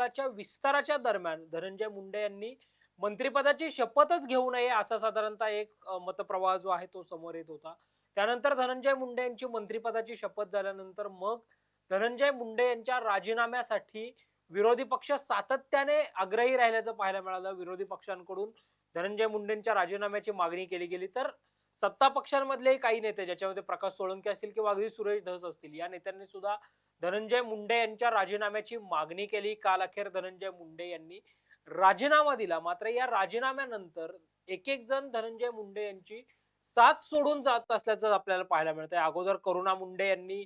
मंत्रिमंडळाच्या विस्ताराच्या दरम्यान धनंजय मुंडे यांनी मंत्रिपदाची शपथच घेऊ नये असा साधारणतः एक मतप्रवाह जो आहे तो समोर येत होता. त्यानंतर धनंजय मुंडे यांची मंत्रिपदाची शपथ झाल्यानंतर मग धनंजय मुंडे यांच्या राजीनाम्यासाठी विरोधी पक्ष सातत्याने आग्रही राहिल्याचं पाहायला मिळालं. विरोधी पक्षांकडून धनंजय मुंडेंच्या राजीनाम्याची मागणी केली गेली, तर सत्ता पक्षांमधलेही काही नेते ज्याच्यामध्ये प्रकाश सोळंके असतील किंवा अगदी सुरेश धस असतील, या नेत्यांनी सुद्धा धनंजय मुंडे यांच्या राजीनाम्याची मागणी केली. काल अखेर धनंजय मुंडे यांनी राजीनामा दिला. मात्र या राजीनाम्यानंतर एक जण धनंजय मुंडे यांची साथ सोडून जात असल्याचं आपल्याला पाहायला मिळतंय. अगोदर करुणा मुंडे यांनी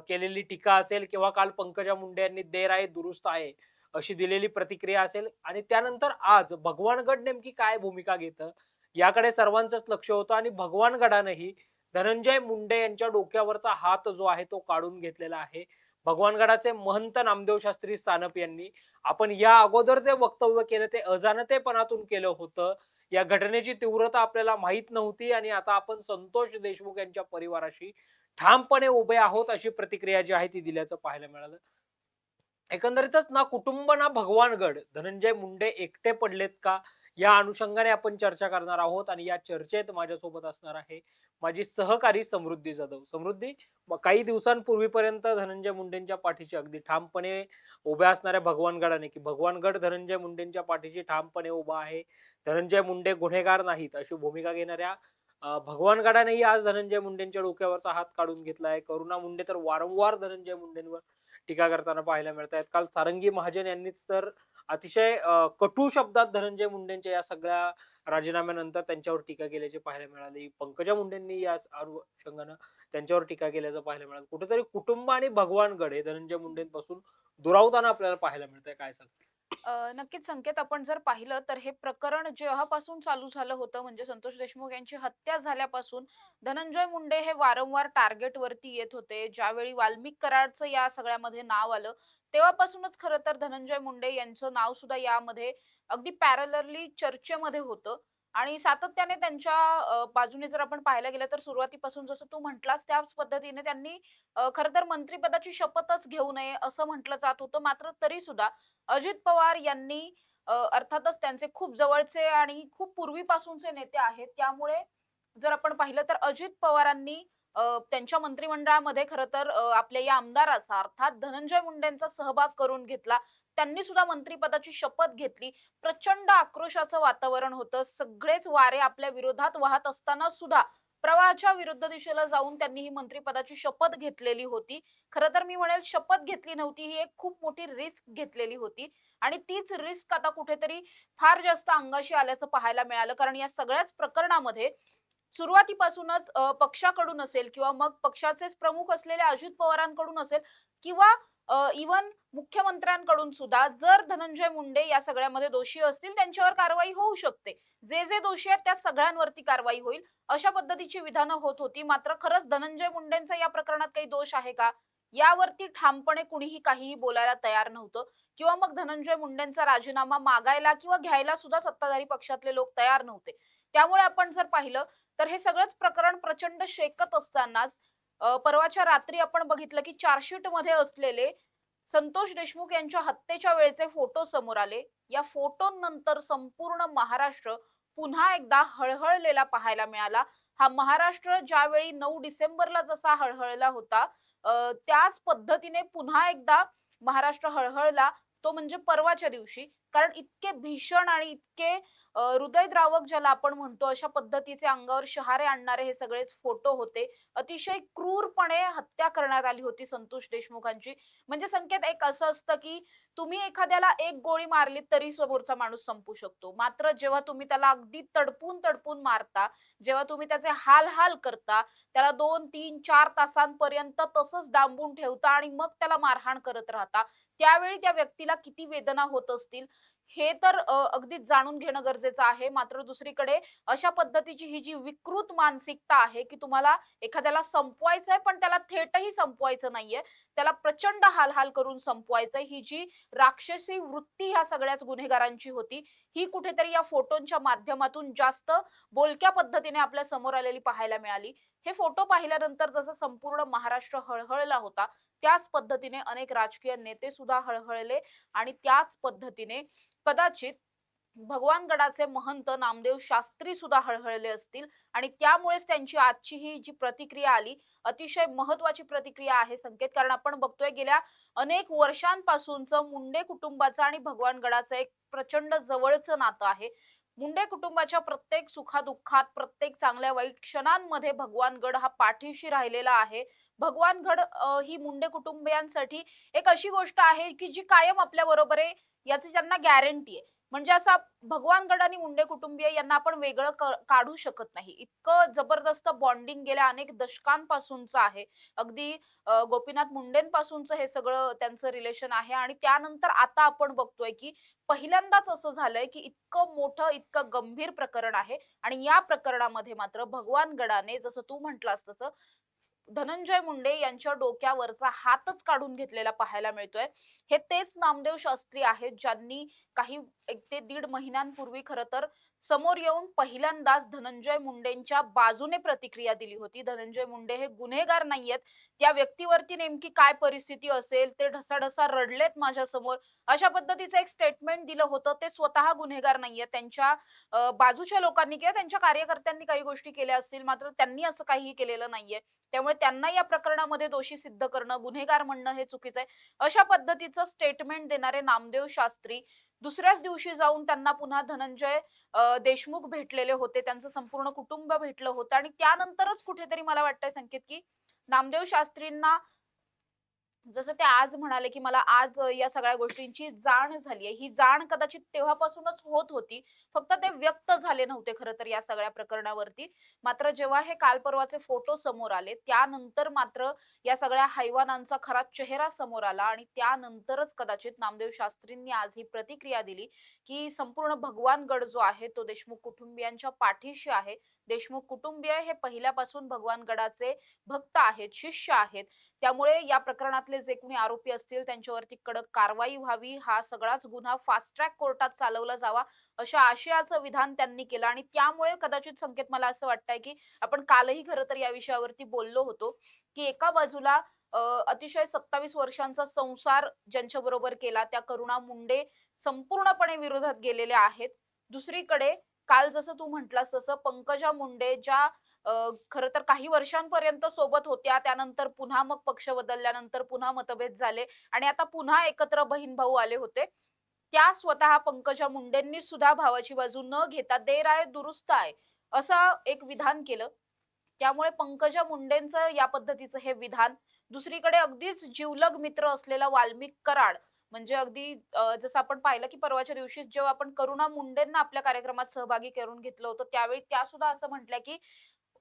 केलेली टीका असेल किंवा काल पंकजा मुंडे यांनी देर आहे दुरुस्त आहे अशी दिलेली प्रतिक्रिया असेल आणि त्यानंतर आज भगवान गड नेमकी काय भूमिका घेतं याकडे सर्वांचंच लक्ष होतं आणि भगवान गडानेही धनंजय मुंडे यांच्या डोक्यावरचा हात जो आहे तो काढून घेतलेला आहे. भगवानगडाचे महंत नामदेव शास्त्री स्थानप यांनी आपण या अगोदर जे वक्तव्य केलं ते अजाणतेपणातून केलं होतं. या घटनेची तीव्रता आपल्याला माहित नव्हती आणि आता आपण संतोष देशमुख यांच्या परिवाराशी ठामपणे उभे आहोत अशी प्रतिक्रिया जी आहे ती दिल्याचं पाहायला मिळालं. एकंदरीतच ना कुटुंब ना भगवानगड, धनंजय मुंडे एकटे पडलेत का या अनुषंगाने आपण चर्चा करणार आहोत आणि या चर्चेत माझ्यासोबत असणार आहे माझी सहकारी समृद्धी जाधव. समृद्धी, काही दिवसांपूर्वीपर्यंत धनंजय मुंडेंच्या पाठीशी अगदी ठामपणे उभ्या असणाऱ्या भगवानगडाने की भगवानगड धनंजय मुंडेंच्या पाठीशी ठामपणे उभा आहे, धनंजय मुंडे गुन्हेगार नाहीत अशी भूमिका घेणाऱ्या भगवानगडानेही आज धनंजय मुंडेंच्या डोक्यावरचा हात काढून घेतलाय. करुणा मुंडे तर वारंवार धनंजय मुंडेंवर टीका करताना पाहायला मिळत आहेत. काल सारंगी महाजन यांनीच तर अतिशय कटू शब्दात धनंजय मुंडेंच्या या सगळ्या राजीनाम्यानंतर त्यांच्यावर टीका केल्याचे पाहायला मिळाले. पंकजा मुंडेंनी या अनुषंगानं त्यांच्यावर टीका केल्याचं पाहायला मिळालं. कुठेतरी कुटुंब आणि भगवानगड हे धनंजय मुंडेंपासून दुरावताना आपल्याला पाहायला मिळतंय. काय सांगते? नक्कीच संकेत आपण जर पाहिलं तर हे प्रकरण जेव्हापासून चालू झालं होतं म्हणजे संतोष देशमुख यांची हत्या झाल्यापासून धनंजय मुंडे हे वारंवार टार्गेट वरती येत होते. ज्यावेळी वाल्मिक कराडचं या सगळ्यामध्ये नाव आलं तेव्हापासूनच खरं तर धनंजय मुंडे यांचं नाव सुद्धा यामध्ये अगदी पॅरलरली चर्चेमध्ये होतं आणि सातत्याने त्यांच्या बाजूने जर आपण पाहायला गेलं तर सुरुवातीपासून जसं तू म्हटलास त्याच पद्धतीने त्यांनी खरं तर मंत्रिपदाची शपथच घेऊ नये असं म्हटलं जात होतं. मात्र तरी सुद्धा अजित पवार यांनी अर्थातच त्यांचे खूप जवळचे आणि खूप पूर्वीपासूनचे नेते आहेत. त्यामुळे जर आपण पाहिलं तर अजित पवारांनी त्यांच्या मंत्रिमंडळामध्ये खरं तर आपल्या या आमदाराचा अर्थात धनंजय मुंडेंचा सहभाग करून घेतला. त्यांनी सुद्धा मंत्रिपदाची शपथ घेतली. प्रचंड आक्रोशाचं वातावरण होतं. सगळेच वारे आपल्या विरोधात वाहत असताना सुद्धा प्रवाहाच्या विरुद्ध दिशेला जाऊन त्यांनी ही मंत्रिपदाची शपथ घेतलेली होती. खरं तर मी म्हणेल शपथ घेतली नव्हती, ही एक खूप मोठी रिस्क घेतलेली होती आणि तीच रिस्क आता कुठेतरी फार जास्त अंगाशी आल्याचं पाहायला मिळालं. कारण या सगळ्याच प्रकरणामध्ये सुरुवातीपासूनच पक्षाकडून असेल किंवा मग पक्षाचेच प्रमुख असलेल्या अजित पवारांकडून असेल किंवा इव्हन मुख्यमंत्र्यांकडून सुद्धा जर धनंजय मुंडे या सगळ्यामध्ये दोषी असतील त्यांच्यावर कारवाई होऊ शकते. जे दोषी आहेत त्या सगळ्यांवरती कारवाई होईल अशा पद्धतीची विधानं होत होती. मात्र खरंच धनंजय मुंडेंचा या प्रकरणात काही दोष आहे का? यावरती ठामपणे कुणीही काहीही बोलायला तयार नव्हतं किंवा मग धनंजय मुंडेंचा राजीनामा मागायला किंवा घ्यायला सुद्धा सत्ताधारी पक्षातले लोक तयार नव्हते. त्यामुळे आपण जर पाहिलं तर हे सगळंच प्रकरण प्रचंड शेकत असतानाच परवाच्या रात्री आपण बघितलं की चार्जशीट मध्ये असलेले संतोष देशमुख यांच्या हत्येच्या वेळेचे फोटो समोर आले. या फोटोनंतर संपूर्ण महाराष्ट्र पुन्हा एकदा हळहळलेला पाहायला मिळाला. हा महाराष्ट्र ज्यावेळी 9 डिसेंबरला जसा हळहळला होता त्याच पद्धतीने पुन्हा एकदा महाराष्ट्र हळहळला. तो म्हणजे परवाच्या दिवशी. कारण इतके भीषण आणि इतके हृदयद्रावक ज्याला आपण म्हणतो अशा पद्धतीचे अंगावर शहारे आणणारे हे सगळेच फोटो होते. अतिशय क्रूरपणे हत्या करण्यात आली होती संतोष देशमुखांची. म्हणजे संकेत एक असं असतं की तुम्ही एखाद्याला एक गोळी मारली तरी समोरचा माणूस संपू शकतो. मात्र जेव्हा तुम्ही त्याला अगदी तडपून तडपून मारता, जेव्हा तुम्ही त्याचे हाल करता, त्याला 2, 3, 4 तासांपर्यंत तसंच डांबून ठेवता आणि मग त्याला मारहाण करत राहता, त्यावेळी त्या व्यक्तीला किती वेदना होत असतील हे तर अगदीच जाणून घेणं गरजेचं आहे. मात्र दुसरीकडे अशा पद्धतीची ही जी विकृत मानसिकता आहे की तुम्हाला एखाद्याला संपवायचंय पण त्याला थेटही संपवायचं नाहीये, त्याला प्रचंड हाल करून संपवायचंय, ही जी राक्षसी वृत्ती ह्या सगळ्याच गुन्हेगारांची होती, ही कुठेतरी या फोटोंच्या माध्यमातून जास्त बोलक्या पद्धतीने आपल्या समोर आलेली पाहायला मिळाली. हे फोटो पाहिल्यानंतर जसं संपूर्ण महाराष्ट्र हळहळला होता त्याच पद्धतीने अनेक राजकीय नेते सुद्धा हळहळले आणि त्याच पद्धतीने कदाचित भगवानगडाचे महंत नामदेव शास्त्री सुद्धा हळहळले असतील आणि त्यामुळेच त्यांची आजची ही जी प्रतिक्रिया आली अतिशय महत्वाची प्रतिक्रिया आहे संकेत. कारण आपण बघतोय गेल्या अनेक वर्षांपासूनचं मुंडे कुटुंबाचं आणि भगवानगडाचं एक प्रचंड जवळचं नातं आहे. मुंडे कुटुंबाच्या प्रत्येक सुखादुःखात प्रत्येक चांगल्या वाईट क्षणांमध्ये भगवानगड हा पाठीशी राहिलेला आहे. भगवानगड ही मुंडे कुटुंबियांसाठी एक अशी गोष्ट आहे की जी कायम आपल्या बरोबर आहे याची त्यांना गॅरंटी आहे. म्हणजे असा भगवानगड आणि मुंडे कुटुंबीय यांना आपण वेगळं काढू शकत नाही. इतकं जबरदस्त बॉन्डिंग गेल्या अनेक दशकांपासूनचं आहे. अगदी गोपीनाथ मुंडेंपासूनचं हे सगळं त्यांचं रिलेशन आहे आणि त्यानंतर आता आपण बघतोय की पहिल्यांदाच असं झालंय की इतकं मोठं, इतकं गंभीर प्रकरण आहे आणि या प्रकरणामध्ये मात्र भगवानगडाने जसं तू म्हटलास तसं धनंजय मुंडे यांच्या डोक्यावरचा हातच काढून घेतलेला पाहायला मिळतोय. हे तेच नामदेव शास्त्री आहेत ज्यांनी काही 1 ते दीड महिन्यांपूर्वी खरं तर समोर येऊन पहिल्यांदाच धनंजय मुंडेंच्या बाजूने प्रतिक्रिया दिली होती. धनंजय मुंडे हे गुन्हेगार नाहीयेत. त्या व्यक्तीवरती नेमकी काय परिस्थिती असेल, ते ढसाढसा रडलेत माझ्यासमोर, अशा पद्धतीचं एक स्टेटमेंट दिलं होतं. ते स्वतः गुन्हेगार नाहीयेत. त्यांच्या बाजूच्या लोकांनी किंवा त्यांच्या कार्यकर्त्यांनी काही गोष्टी केल्या असतील, मात्र त्यांनी असं काहीही केलेलं नाहीये. त्यामुळे त्यांना या प्रकरणामध्ये दोषी सिद्ध करणं, गुन्हेगार म्हणणं हे चुकीचं आहे. अशा पद्धतीचं स्टेटमेंट देणारे नामदेव शास्त्री दुसऱ्याच दिवशी जाऊन त्यांना पुन्हा धनंजय देशमुख भेटलेले होते. त्यांचं संपूर्ण कुटुंब भेटलं होतं आणि त्यानंतरच कुठेतरी मला वाटतंय संकेत, की नामदेव शास्त्रींना जसं ते आज म्हणाले, की मला आज या सगळ्या गोष्टींची जाण झाली आहे. ही जाण कदाचित तेव्हापासूनच होत होती. फक्त ते व्यक्त झाले नव्हते खरं तर या सगळ्या प्रकरणावरती. मात्र जेव्हा हे काल परवाचे फोटो समोर आले, त्यानंतर मात्र या सगळ्या हैवानांचा खरा चेहरा समोर आला आणि त्यानंतरच कदाचित नामदेव शास्त्रींनी आज ही प्रतिक्रिया दिली, की संपूर्ण भगवानगड जो आहे तो देशमुख कुटुंबियांच्या पाठीशी आहे. देशमुख कुटुंबीय हे पहिल्यापासून भगवानगडाचे भक्त आहेत, शिष्य आहेत. त्यामुळे या प्रकरणातले जे कोणी आरोपी असतील त्यांच्यावरती कडक कारवाई व्हावी, हा सगळाच गुन्हा फास्ट ट्रॅक कोर्टात चालवला जावा, अशा आशयाचं विधान त्यांनी केलं आणि त्यामुळे कदाचित संकेत मला असं वाटतंय, की आपण कालही खरं तर या विषयावरती बोललो होतो, की एका बाजूला अतिशय 27 वर्षांचा संसार ज्यांच्याबरोबर केला त्या करुणा मुंडे संपूर्णपणे विरोधात गेलेल्या आहेत. दुसरीकडे काल जसं तू म्हटलास तसं पंकजा मुंडे ज्या खरं तर काही वर्षांपर्यंत सोबत होत्या. त्यानंतर पुन्हा मग पक्ष बदलल्यानंतर पुन्हा मतभेद झाले आणि आता पुन्हा एकत्र बहीण-भाऊ आले होते. त्या स्वतः पंकजा मुंडेंनी सुद्धा भावाची बाजू न घेता "देर आए दुरुस्त आए" असं एक विधान केलं. त्यामुळे पंकजा मुंडेंचं या पद्धतीचं हे विधान. दुसरीकडे अगदीच जिवलग मित्र असलेला वाल्मिक कराड म्हणजे अगदी जसं आपण पाहिलं की परवाच्या दिवशीच जेव्हा आपण करुणा मुंडेंना आपल्या कार्यक्रमात सहभागी करून घेतलं होतं, त्यावेळी त्या सुद्धा असं म्हटल्या की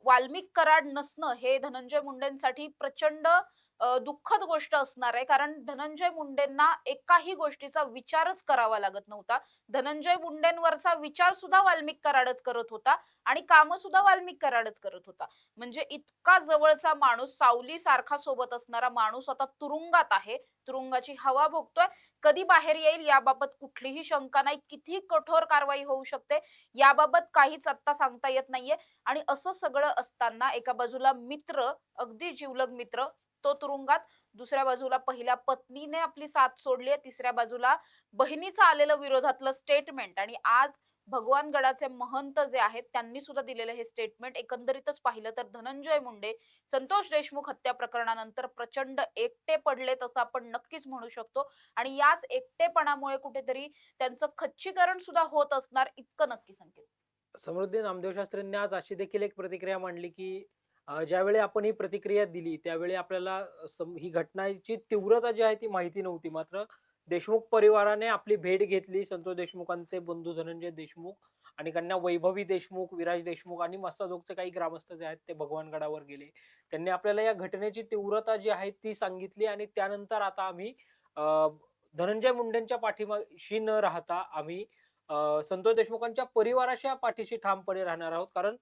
वाल्मिक कराड नसणं हे धनंजय मुंडेंसाठी प्रचंड दुःखद गोष्ट असणार आहे. कारण धनंजय मुंडेंना एकाही गोष्टीचा विचारच करावा लागत नव्हता. धनंजय मुंडेंवरचा विचार सुद्धा वाल्मिक कराडच करत होता आणि कामं सुद्धा वाल्मिक कराडच करत होता. म्हणजे इतका जवळचा माणूस, सावलीसारखा सोबत असणारा माणूस आता तुरुंगात आहे. तुरुंगाची हवा भोगतोय. कधी बाहेर येईल याबाबत कुठलीही शंका नाही. किती कठोर कारवाई होऊ शकते याबाबत काहीच आत्ता सांगता येत नाहीये. आणि असं सगळं असताना एका बाजूला मित्र, अगदी जिवलग मित्र, तो तुरुंगात, दुसऱ्या बाजूला पहिल्या पत्नीने आपली साथ सोडली आहे, तिसऱ्या बाजूला बहिणीचं आलेलं विरोधातलं स्टेटमेंट आणि आज भगवानगडाचे महंत जे आहेत त्यांनी सुद्धा दिलेलं हे स्टेटमेंट. एकंदरीतच पाहिलं तर धनंजय मुंडे संतोष देशमुख हत्या प्रकरणानंतर प्रचंड एकटे पडलेत असं आपण नक्कीच म्हणू शकतो आणि याच एकटेपणामुळे कुठेतरी त्यांचं खच्चीकरण सुद्धा होत असणार इतकं नक्की संकेत. समृद्धी नामदेव शास्त्रींनी आज अशी देखील एक प्रतिक्रिया मांडली, की ज्यावेळी आपण ही प्रतिक्रिया दिली, त्यावेळी आपल्याला ही घटनाची तीव्रता जी आहे ती माहिती नव्हती. मात्र देशमुख परिवाराने आपली भेट घेतली. संतोष देशमुखांचे बंधू धनंजय देशमुख आणि कन्या वैभवी देशमुख, विराज देशमुख आणि मस्साजोगचे काही ग्रामस्थ जे आहेत ते भगवानगडावर गेले. त्यांनी आपल्याला या घटनेची तीव्रता जी आहे ती सांगितली आणि त्यानंतर आता आम्ही अ, धनंजय मुंडेंच्या पाठीमाशी न राहता आम्ही संतोष देशमुखांच्या परिवाराच्या पाठीशी ठामपणे राहणार आहोत. कारण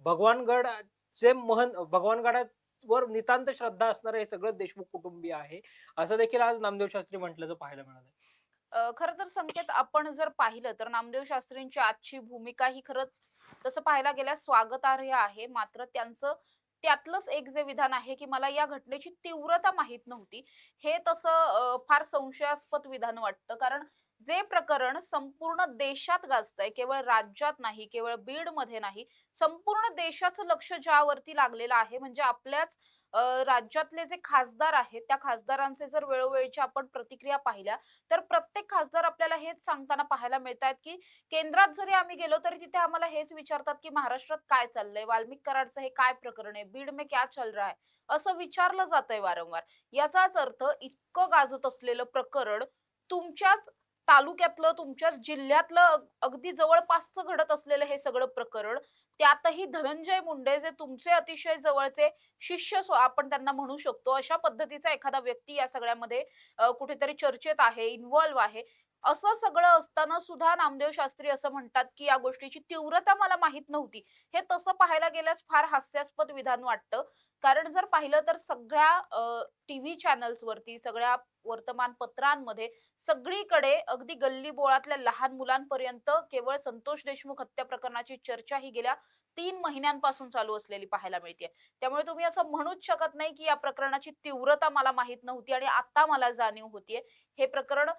भगवानगडचे भगवानगडावर नितांत श्रद्धा असणारे हे सगळं देशमुख कुटुंबीय आहे. असं देखील आज नामदेव शास्त्री म्हटल्याचं पाहायला मिळालं. खरं तर संकेत आपण जर पाहिलं तर नामदेव शास्त्रींची आजची भूमिका ही खरंच तसं पाहायला गेल्यास स्वागतार्ह आहे. मात्र त्यांचं त्यातलंच एक जे विधान आहे, की मला या घटनेची तीव्रता माहीत नव्हती. हे तसं फार संशयास्पद विधान वाटतं. कारण जे प्रकरण संपूर्ण देशात गाजतंय, केवळ राज्यात नाही, केवळ बीडमध्ये नाही, संपूर्ण देशाचं लक्ष ज्यावरती लागलेलं आहे, म्हणजे आपल्याच राज्यातले जे खासदार आहेत, त्या खासदारांचे जर वेळोवेळीच्या आपण प्रतिक्रिया पाहिल्या, तर प्रत्येक खासदार आपल्याला हेच सांगताना पाहायला मिळतायत, की केंद्रात जरी आम्ही गेलो तरी तिथे आम्हाला हेच विचारतात, की महाराष्ट्रात काय चाललंय? वाल्मिक कराडचं हे काय प्रकरण आहे? बीड में क्या चल रहा है? असं विचारलं जातंय वारंवार. याचाच अर्थ इतकं गाजत असलेलं प्रकरण तुमच्याच तालुक्यातलं, तुमच्याच जिल्ह्यातलं अगदी जवळपासचं घडत असलेलं हे सगळं प्रकरण, त्यातही धनंजय मुंडे जे तुमचे अतिशय जवळचे शिष्य आपण त्यांना म्हणू शकतो, अशा पद्धतीचा एखादा व्यक्ती या सगळ्यामध्ये कुठेतरी चर्चेत आहे, इन्व्हॉल्व आहे. असं सगळं असताना सुद्धा नामदेव शास्त्री असं म्हणतात, की या गोष्टीची तीव्रता मला माहीत नव्हती. हे तसं पाहायला गेल्यास फार हास्यास्पद विधान वाटतं. कारण जर पाहिलं तर सगळ्या टीव्ही चॅनल्सवरती, सगळ्या वर्तमानपत्रांमध्ये सगळीकडे अगदी गल्लीबोळातल्या लहान मुलांपर्यंत केवळ संतोष देशमुख हत्या प्रकरणाची चर्चा ही गेल्या 3 महिन्यांपासून चालू असलेली पाहायला मिळते. त्यामुळे तुम्ही असं म्हणूच शकत नाही, की या प्रकरणाची तीव्रता मला माहीत नव्हती आणि आता मला जाणीव होतीये. हे प्रकरण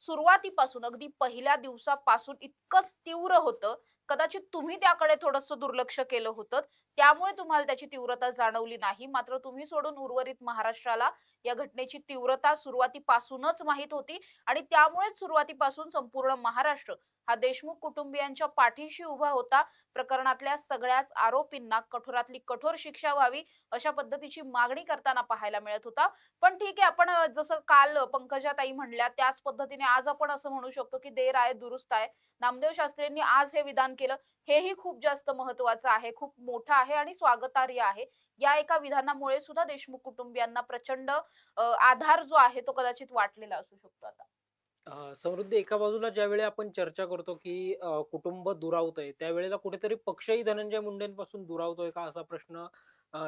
सुरुवातीपासून अगदी पहिल्या दिवसापासून इतकंच तीव्र होतं. कदाचित तुम्ही त्याकडे थोडंसं दुर्लक्ष केलं होतं. त्यामुळे तुम्हाला त्याची तीव्रता जाणवली नाही. मात्र तुम्ही सोडून उर्वरित महाराष्ट्राला या घटनेची तीव्रता सुरुवातीपासूनच माहीत होती आणि त्यामुळेच सुरुवातीपासून संपूर्ण महाराष्ट्र हा देशमुख कुटुंबियांच्या पाठीशी उभा होता. प्रकरणातल्या सगळ्याच आरोपींना कठोरातली कठोर शिक्षा व्हावी अशा पद्धतीची मागणी करताना पाहायला मिळत होता. पण ठीक आहे, आपण जसं काल पंकजाताई म्हणल्या त्याच पद्धतीने आज आपण असं म्हणू शकतो, की देर आहे दुरुस्त आहे. नामदेव शास्त्रींनी आज हे विधान केलं, हेही खूप जास्त महत्त्वाचं आहे, खूप मोठं आहे आणि स्वागतार्ह आहे. या एका विधानामुळे सुद्धा देशमुख कुटुंबियांना प्रचंड आधार जो आहे तो कदाचित वाटलेला असू शकतो आता. समृद्धी, एका बाजूला ज्यावेळी आपण चर्चा करतो की कुटुंब दुरावतंय, त्यावेळेला कुठेतरी पक्षही धनंजय मुंडेंपासून दुरावतोय का असा प्रश्न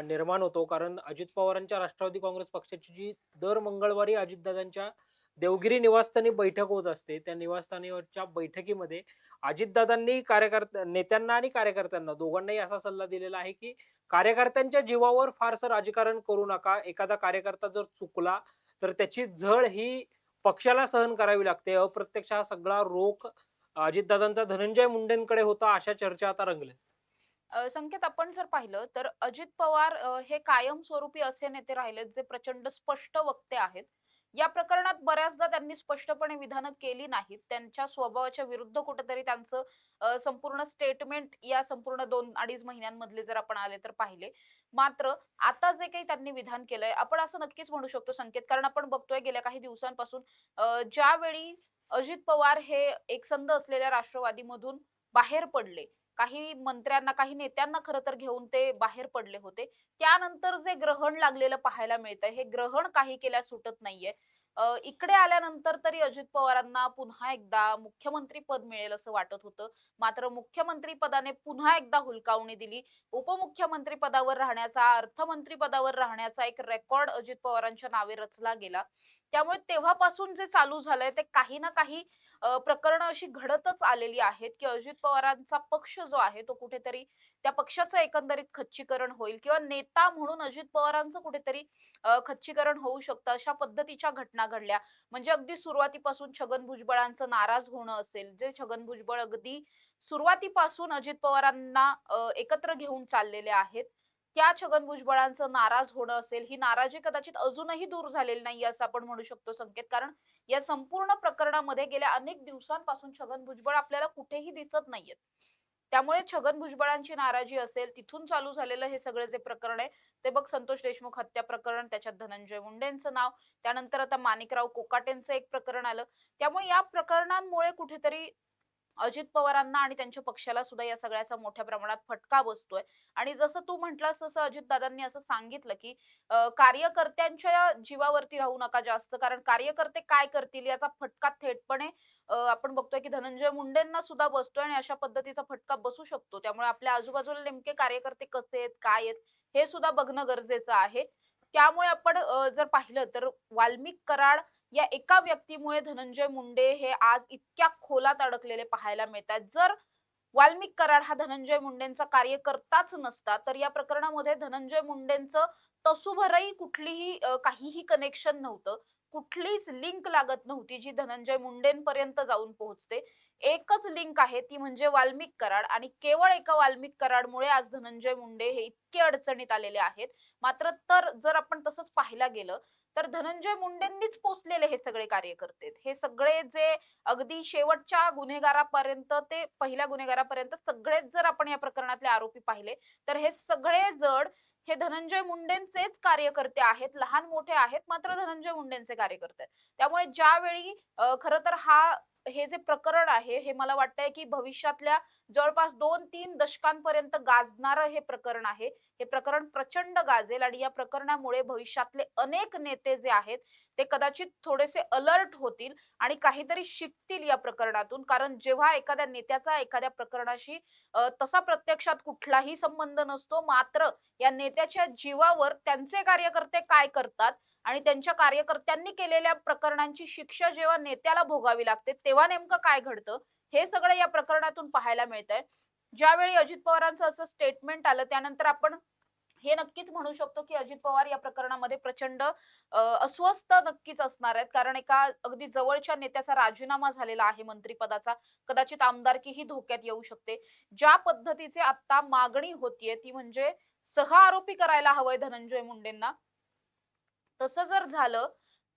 निर्माण होतो. कारण अजित पवारांच्या राष्ट्रवादी काँग्रेस पक्षाची जी दर मंगळवारी अजितदादांच्या देवगिरी निवासस्थानी बैठक होत असते, त्या निवासस्थानीवरच्या बैठकीमध्ये अजितदादांनी नेत्यांना आणि कार्यकर्त्यांना दोघांनाही असा सल्ला दिलेला आहे की कार्यकर्त्यांच्या जीवावर फारसं राजकारण करू नका. एखादा कार्यकर्ता जर चुकला तर त्याची झळ ही पक्षाला सहन करावी लागते. अप्रत्यक्ष हा सगळा रोख अजितदादांचा धनंजय मुंडेंकडे होता, अशा चर्चा आता रंगल्या. संकेत आपण जर पाहिलं तर अजित पवार हे कायमस्वरूपी असे नेते राहिलेत जे प्रचंड स्पष्ट वक्ते आहेत. या प्रकरणात बऱ्याचदा त्यांनी स्पष्टपणे विधानं केली नाहीत. त्यांच्या स्वभावाच्या विरुद्ध कुठेतरी त्यांचं संपूर्ण स्टेटमेंट या संपूर्ण 2-2.5 महिन्यांमधले जर आपण आले तर पाहिले. मात्र आता जे काही त्यांनी विधान केलंय, आपण असं नक्कीच म्हणू शकतो संकेत, कारण आपण बघतोय गेल्या काही दिवसांपासून ज्यावेळी अजित पवार हे एकसंध असलेल्या राष्ट्रवादीमधून बाहेर पडले, काही मंत्र्यांना, काही नेत्यांना खरं तर घेऊन ते बाहेर पडले होते. त्यानंतर जे ग्रहण लागलेलं पाहायला मिळतंय, हे ग्रहण काही केल्यास सुटत नाहीये. इकडे आल्यानंतर तरी अजित पवारांना पुन्हा एकदा मुख्यमंत्री पद मिळेल असं वाटत होतं. मात्र मुख्यमंत्री पदाने पुन्हा एकदा हुलकावणी दिली. उपमुख्यमंत्री पदावर राहण्याचा, अर्थमंत्री पदावर राहण्याचा एक रेकॉर्ड अजित पवारांच्या नावे रचला गेला. त्यामुळे तेव्हापासून जे चालू झालंय ते काही ना काही प्रकरणं अशी घडतच आलेली आहेत, की अजित पवारांचा पक्ष जो आहे तो कुठेतरी त्या पक्षाचं एकंदरीत खच्चीकरण होईल किंवा नेता म्हणून अजित पवारांचं कुठेतरी खच्चीकरण होऊ शकतं, अशा पद्धतीच्या घटना घडल्या. म्हणजे अगदी सुरुवातीपासून छगन भुजबळांचं नाराज होणं असेल, जे छगन भुजबळ अगदी सुरुवातीपासून अजित पवारांना एकत्र घेऊन चाललेले आहेत. त्या छगन भुजबळांचं नाराज होणं असेल, ही नाराजी कदाचित अजूनही दूर झालेली नाहीये असं आपण म्हणू शकतो संकेत. कारण या संपूर्ण प्रकरणामध्ये गेल्या अनेक दिवसांपासून छगन भुजबळ आपल्याला कुठेही दिसत नाहीयेत. त्यामुळे छगन भुजबळांची नाराजी असेल, तिथून चालू झालेलं हे सगळे जे प्रकरण आहे, ते बघ संतोष देशमुख हत्या प्रकरण, त्याच्यात धनंजय मुंडेंचं नाव, त्यानंतर आता माणिकराव कोकाटेंचं एक प्रकरण आलं. त्यामुळे या प्रकरणांमुळे कुठेतरी अजित पवारांना आणि त्यांच्या पक्षाला सुद्धा या सगळ्याचा मोठ्या प्रमाणात फटका बसतोय. आणि जसं तू म्हटलास तसं अजितदादांनी असं सांगितलं, की कार्यकर्त्यांच्या जीवावरती राहू नका जास्त, कारण कार्यकर्ते काय करतील याचा फटका थेटपणे आपण बघतोय, की धनंजय मुंडेंना सुद्धा बसतोय आणि अशा पद्धतीचा फटका बसू शकतो. त्यामुळे आपल्या आजूबाजूला नेमके कार्यकर्ते कसे आहेत, काय आहेत, हे सुद्धा बघणं गरजेचं आहे. त्यामुळे आपण जर पाहिलं तर वाल्मिक कराड या एका व्यक्तीमुळे धनंजय मुंडे हे आज इतक्या खोलात अडकलेले पाहायला मिळतात. जर वाल्मिक कराड हा धनंजय मुंडेंचा कार्यकर्ताच नसता तर या प्रकरणामध्ये धनंजय मुंडेंचं तसूभरही कुठलीही काहीही कनेक्शन नव्हतं. कुठलीच लिंक लागत नव्हती जी धनंजय मुंडेंपर्यंत जाऊन पोहोचते. एकच लिंक आहे ती म्हणजे वाल्मिक कराड आणि केवळ एका वाल्मिक कराडमुळे आज धनंजय मुंडे हे इतके अडचणीत आलेले आहेत. मात्र तर जर आपण तसंच पाहायला गेलं तर धनंजय मुंडेंनीच पोचलेले हे सगळे कार्यकर्ते. हे सगळे जे अगदी शेवटच्या गुन्हेगारापर्यंत ते पहिल्या गुन्हेगारापर्यंत सगळेच जर आपण या प्रकरणातले आरोपी पाहिले तर हे सगळे जण हे धनंजय मुंडेंचेच कार्यकर्ते आहेत. लहान मोठे आहेत मात्र धनंजय मुंडेंचे कार्यकर्ते आहेत. त्यामुळे ज्यावेळी खरं तर हे जे प्रकरण आहे हे मला वाटतंय की भविष्यातल्या जवळपास 2-3 दशकांपर्यंत गाजणारं हे प्रकरण आहे. हे प्रकरण प्रचंड गाजेल आणि या प्रकरणामुळे भविष्यातले अनेक नेते जे आहेत ते कदाचित थोडेसे अलर्ट होतील आणि काहीतरी शिकतील या प्रकरणातून. कारण जेव्हा एखाद्या नेत्याचा एखाद्या प्रकरणाशी तसा प्रत्यक्षात कुठलाही संबंध नसतो, मात्र या नेत्याच्या जीवावर त्यांचे कार्यकर्ते काय करतात आणि त्यांच्या कार्यकर्त्यांनी केलेल्या प्रकरणांची शिक्षा जेव्हा नेत्याला भोगावी लागते, तेव्हा नेमकं काय घडतं, हे सगळं या प्रकरणातून पाहायला मिळतंय. ज्यावेळी अजित पवारांचं असं स्टेटमेंट आलं, त्यानंतर आपण हे नक्कीच म्हणू शकतो, की अजित पवार या प्रकरणामध्ये प्रचंड अस्वस्थ नक्कीच असणार आहेत. कारण एका अगदी जवळच्या नेत्याचा राजीनामा झालेला आहे मंत्रिपदाचा. कदाचित आमदारकीही धोक्यात येऊ शकते. ज्या पद्धतीची आता मागणी होतीये, ती म्हणजे सहआरोपी करायला हवंय धनंजय मुंडेंना. तसं जर झालं,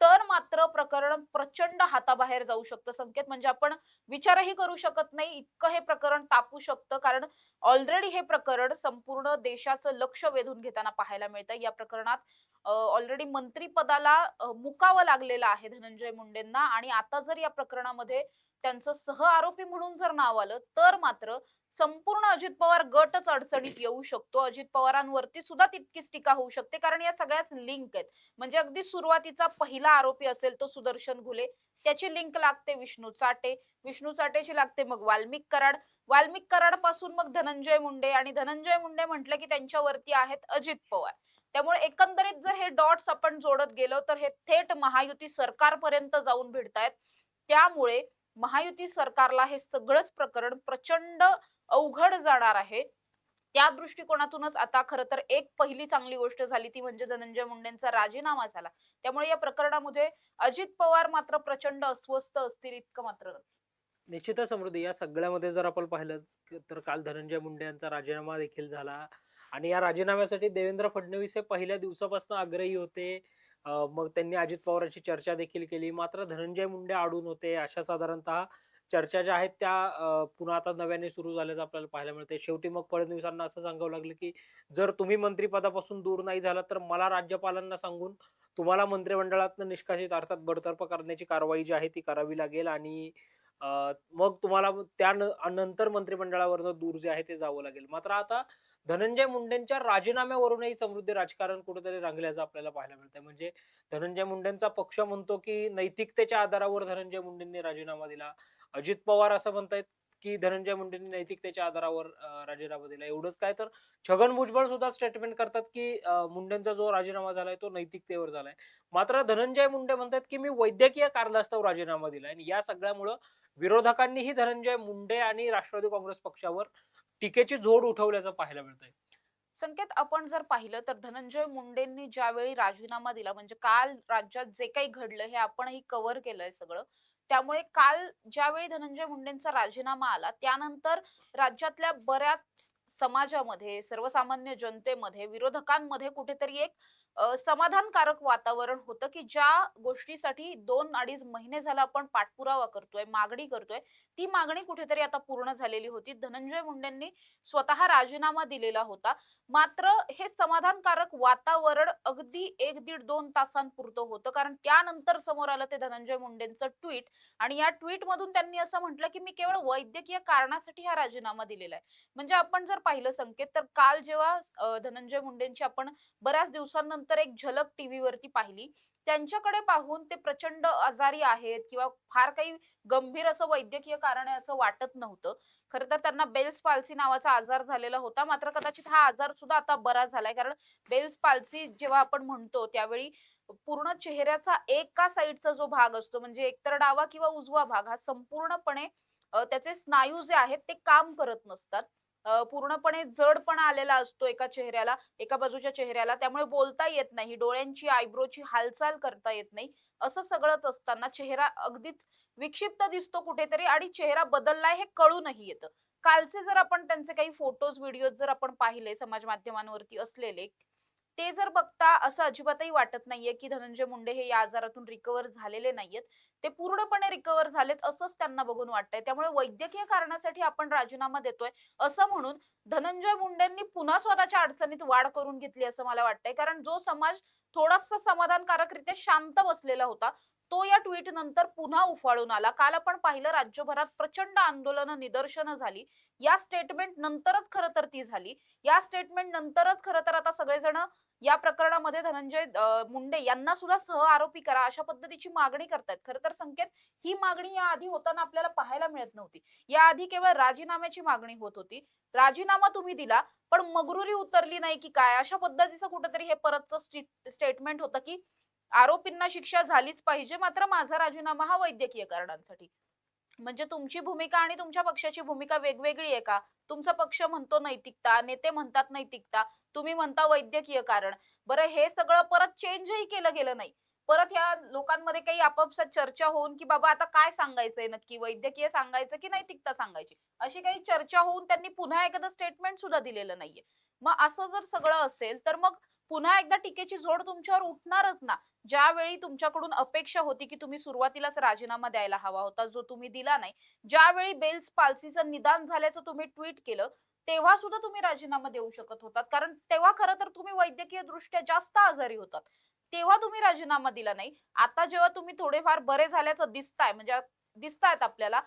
तर मात्र प्रकरण प्रचंड हाताबाहेर जाऊ शकतं. संकेत म्हणजे आपण विचारही करू शकत नाही, इतकं हे प्रकरण तापू शकतं. कारण ऑलरेडी हे प्रकरण संपूर्ण देशाचं लक्ष वेधून घेताना पाहायला मिळतं. या प्रकरणात ऑलरेडी मंत्रिपदाला मुकावं लागलेलं आहे धनंजय मुंडेंना आणि आता जर या प्रकरणामध्ये त्यांचं सहआरोपी म्हणून जर नाव आलं, तर मात्र संपूर्ण अजित पवार गटच अडचणीत येऊ शकतो. अजित पवारांवरती सुद्धा तितकीच टीका होऊ शकते. कारण या सगळ्याच लिंक आहेत. म्हणजे अगदी सुरुवातीचा पहिला आरोपी असेल तो सुदर्शन घुले, त्याची लिंक लागते विष्णू चाटे, विष्णू चाटेची लागते मग वाल्मिक कराड, वाल्मिक कराड पासून मग धनंजय मुंडे आणि धनंजय मुंडे म्हटलं की त्यांच्यावरती आहेत अजित पवार. त्यामुळे एकंदरीत जर हे डॉट्स आपण जोडत गेलो तर हे थेट महायुती सरकारपर्यंत जाऊन भिडतायत. त्यामुळे महायुती सरकारला हे सगळंच प्रकरण प्रचंड अवघड जाणार आहे. त्या दृष्टिकोनातूनच आता खरं तर एक पहिली चांगली गोष्ट झाली ती म्हणजे धनंजय मुंडेंचा राजीनामा झाला. त्यामुळे या प्रकरणामध्ये अजित पवार मात्र प्रचंड अस्वस्थ असतील इतकं मात्र नक्की. निश्चितच समृद्धी या सगळ्यामध्ये जर आपण पाहिलं तर काल धनंजय मुंडे यांचा राजीनामा देखील झाला आणि या राजीनाम्यासाठी देवेंद्र फडणवीस हे पहिल्या दिवसापासून आग्रही होते. मग त्यांनी अजित पवारांची चर्चा देखील केली. मात्र धनंजय मुंडे अडून होते. अशा साधारणतः चर्चा ज्या आहेत त्या पुन्हा आता नव्याने सुरू झाल्याचं आपल्याला पाहायला मिळतंय. शेवटी मग फडणवीसांना असं सांगावं लागलं, की जर तुम्ही मंत्रिपदापासून दूर नाही झालात, तर मला राज्यपालांना सांगून तुम्हाला मंत्रिमंडळातनं निष्कासित अर्थात बडतर्फ करण्याची कारवाई जी आहे ती करावी लागेल आणि मग तुम्हाला नंतर मंत्रिमंडळावरनं दूर जे आहे ते जावं लागेल. मात्र आता धनंजय मुंडेंच्या राजीनाम्यावरूनही समृद्धी राजकारण कुठेतरी रंगल्याचं आपल्याला पाहायला मिळतंय. म्हणजे धनंजय मुंडेंचा पक्ष म्हणतो, की नैतिकतेच्या आधारावर धनंजय मुंडेंनी राजीनामा दिला. अजित पवार असं म्हणतायत, की धनंजय मुंडेंनी नैतिकतेच्या आधारावर राजीनामा दिला. एवढंच काय तर छगन भुजबळ सुद्धा स्टेटमेंट करतात, की मुंडेंचा जो राजीनामा झालाय तो नैतिकतेवर झालाय. मात्र धनंजय मुंडे म्हणतात, की मी वैद्यकीय कारणास्तव राजीनामा दिलाय आणि या सगळ्यामुळं विरोधकांनीही धनंजय मुंडे आणि राष्ट्रवादी काँग्रेस पक्षावर टीकेची झोड उठवल्याचं पाहायला मिळतंय. संकेत आपण जर पाहिलं तर धनंजय मुंडेंनी ज्यावेळी राजीनामा दिला म्हणजे काल राज्यात जे काही घडलं हे आपणही कव्हर केलंय सगळं. त्यामुळे काल ज्यावेळी धनंजय मुंडेंचा राजीनामा आला त्यानंतर राज्यातल्या बऱ्याच समाजामध्ये, सर्वसामान्य जनतेमध्ये, विरोधकांमध्ये कुठेतरी एक समाधानकारक वातावरण होतं, की ज्या गोष्टीसाठी 2-2.5 महिने झाला आपण पाठपुरावा करतोय, मागणी करतोय, ती मागणी कुठेतरी आता पूर्ण झालेली होती. धनंजय मुंडेंनी स्वतः राजीनामा दिलेला होता. मात्र हे समाधानकारक वातावरण अगदी 1-1.5-2 तासांपुरतं होतं. कारण त्यानंतर समोर आलं ते धनंजय मुंडेंचं ट्विट आणि या ट्विटमधून त्यांनी असं म्हटलं, की मी केवळ वैद्यकीय कारणासाठी हा राजीनामा दिलेला आहे. म्हणजे आपण जर पाहिलं संकेत तर काल जेव्हा धनंजय मुंडेंची आपण बऱ्याच दिवसांनंतर एक झलक टीव्हीवरती पाहिली. त्यांच्याकडे पाहून ते प्रचंड आजारी आहेत किंवा फार काही गंभीर असं वैद्यकीय कारण आहे असं वाटत नव्हतं. खरं तर त्यांना बेल्स पाल्सी नावाचा आजार झालेला होता. मात्र कदाचित हा आजार सुद्धा आता बरा झालाय. कारण बेल्स पाल्सी जेव्हा आपण म्हणतो त्यावेळी पूर्ण चेहऱ्याचा एका साइडचा जो भाग असतो म्हणजे एकतर डावा किंवा उजवा भाग हा संपूर्णपणे त्याचे स्नायू जे आहेत ते काम करत नसतात. पूर्णपणे जडपणा आलेला असतो एका चेहऱ्याला, एका बाजूच्या चेहऱ्याला. त्यामुळे बोलता येत नाही. डोळ्यांची, आयब्रोची हालचाल करता येत नाही. असं सगळंच असताना चेहरा अगदीच विक्षिप्त दिसतो कुठेतरी आणि चेहरा बदललाय हे कळूनही येतं. कालचे जर आपण त्यांचे काही फोटोज, व्हिडिओज जर आपण पाहिले समाज माध्यमांवरती असलेले, ते जर बघता असं अजिबातही वाटत नाहीये, की धनंजय मुंडे हे या आजारातून रिकव्हर झालेले नाहीयेत. ते पूर्णपणे रिकव्हर झालेत असंच त्यांना बघून वाटतंय. त्यामुळे वैद्यकीय कारणासाठी आपण राजीनामा देतोय असं म्हणून धनंजय मुंडेंनी पुन्हा स्वतःच्या अडचणीत वाढ करून घेतली असं मला वाटतंय. कारण जो समाज थोडासा समाधानकारकरित्या शांत बसलेला होता, तो या ट्विट नंतर पुन्हा उफाळून आला. काल आपण पाहिलं राज्यभरात प्रचंड आंदोलनं, निदर्शनं झाली. या स्टेटमेंट नंतरच खरं तर ती झाली. या स्टेटमेंट नंतरच खरं तर आता सगळेजण या प्रकरणामध्ये धनंजय मुंडे यांना सुद्धा सहआरोपी करा अशा पद्धतीची मागणी करतायत. खरं तर संकेत, ही मागणी याआधी होताना आपल्याला पाहायला मिळत नव्हती. याआधी केवळ राजीनाम्याची मागणी होत होती. राजीनामा तुम्ही दिला, पण मगरुरी उतरली नाही की काय अशा पद्धतीचं कुठेतरी हे परतचं स्टेटमेंट होतं की आरोपींना शिक्षा झालीच पाहिजे, मात्र माझा राजीनामा हा वैद्यकीय कारणांसाठी. म्हणजे तुमची भूमिका आणि तुमच्या पक्षाची भूमिका वेगवेगळी आहे का? तुमचा पक्ष म्हणतो नैतिकता, नेते म्हणतात नैतिकता, तुम्ही म्हणता वैद्यकीय कारण. बरं हे सगळं परत चेंजही केलं गेलं नाही. परत या लोकांमध्ये काही आपापसात चर्चा होऊन, की बाबा आता काय सांगायचंय नक्की, वैद्यकीय सांगायचं की नैतिकता सांगायची? अशी काही चर्चा होऊन त्यांनी पुन्हा एखादं स्टेटमेंट सुद्धा दिलेलं नाहीये. मग असं जर सगळं असेल, तर मग पुन्हा एकदा टीकेची झोड तुमच्यावर उठणारच ना. ज्यावेळी तुमच्याकडून अपेक्षा होती, की तुम्ही सुरुवातीलाच राजीनामा द्यायला हवा होता, जो तुम्ही दिला नाही. ज्यावेळी बेल्स पाल्सीचं निदान झाल्याचं तुम्ही ट्वीट केलं, तेव्हा सुद्धा तुम्ही राजीनामा देऊ शकत होतात. कारण तेव्हा खरं तर तुम्ही वैद्यकीय दृष्ट्या जास्त आजारी होतात. तेव्हा तुम्ही राजीनामा दिला नाही. आता जेव्हा तुम्ही थोडेफार बरे झाल्याचं दिसताय म्हणजे दिसतायत आपल्याला,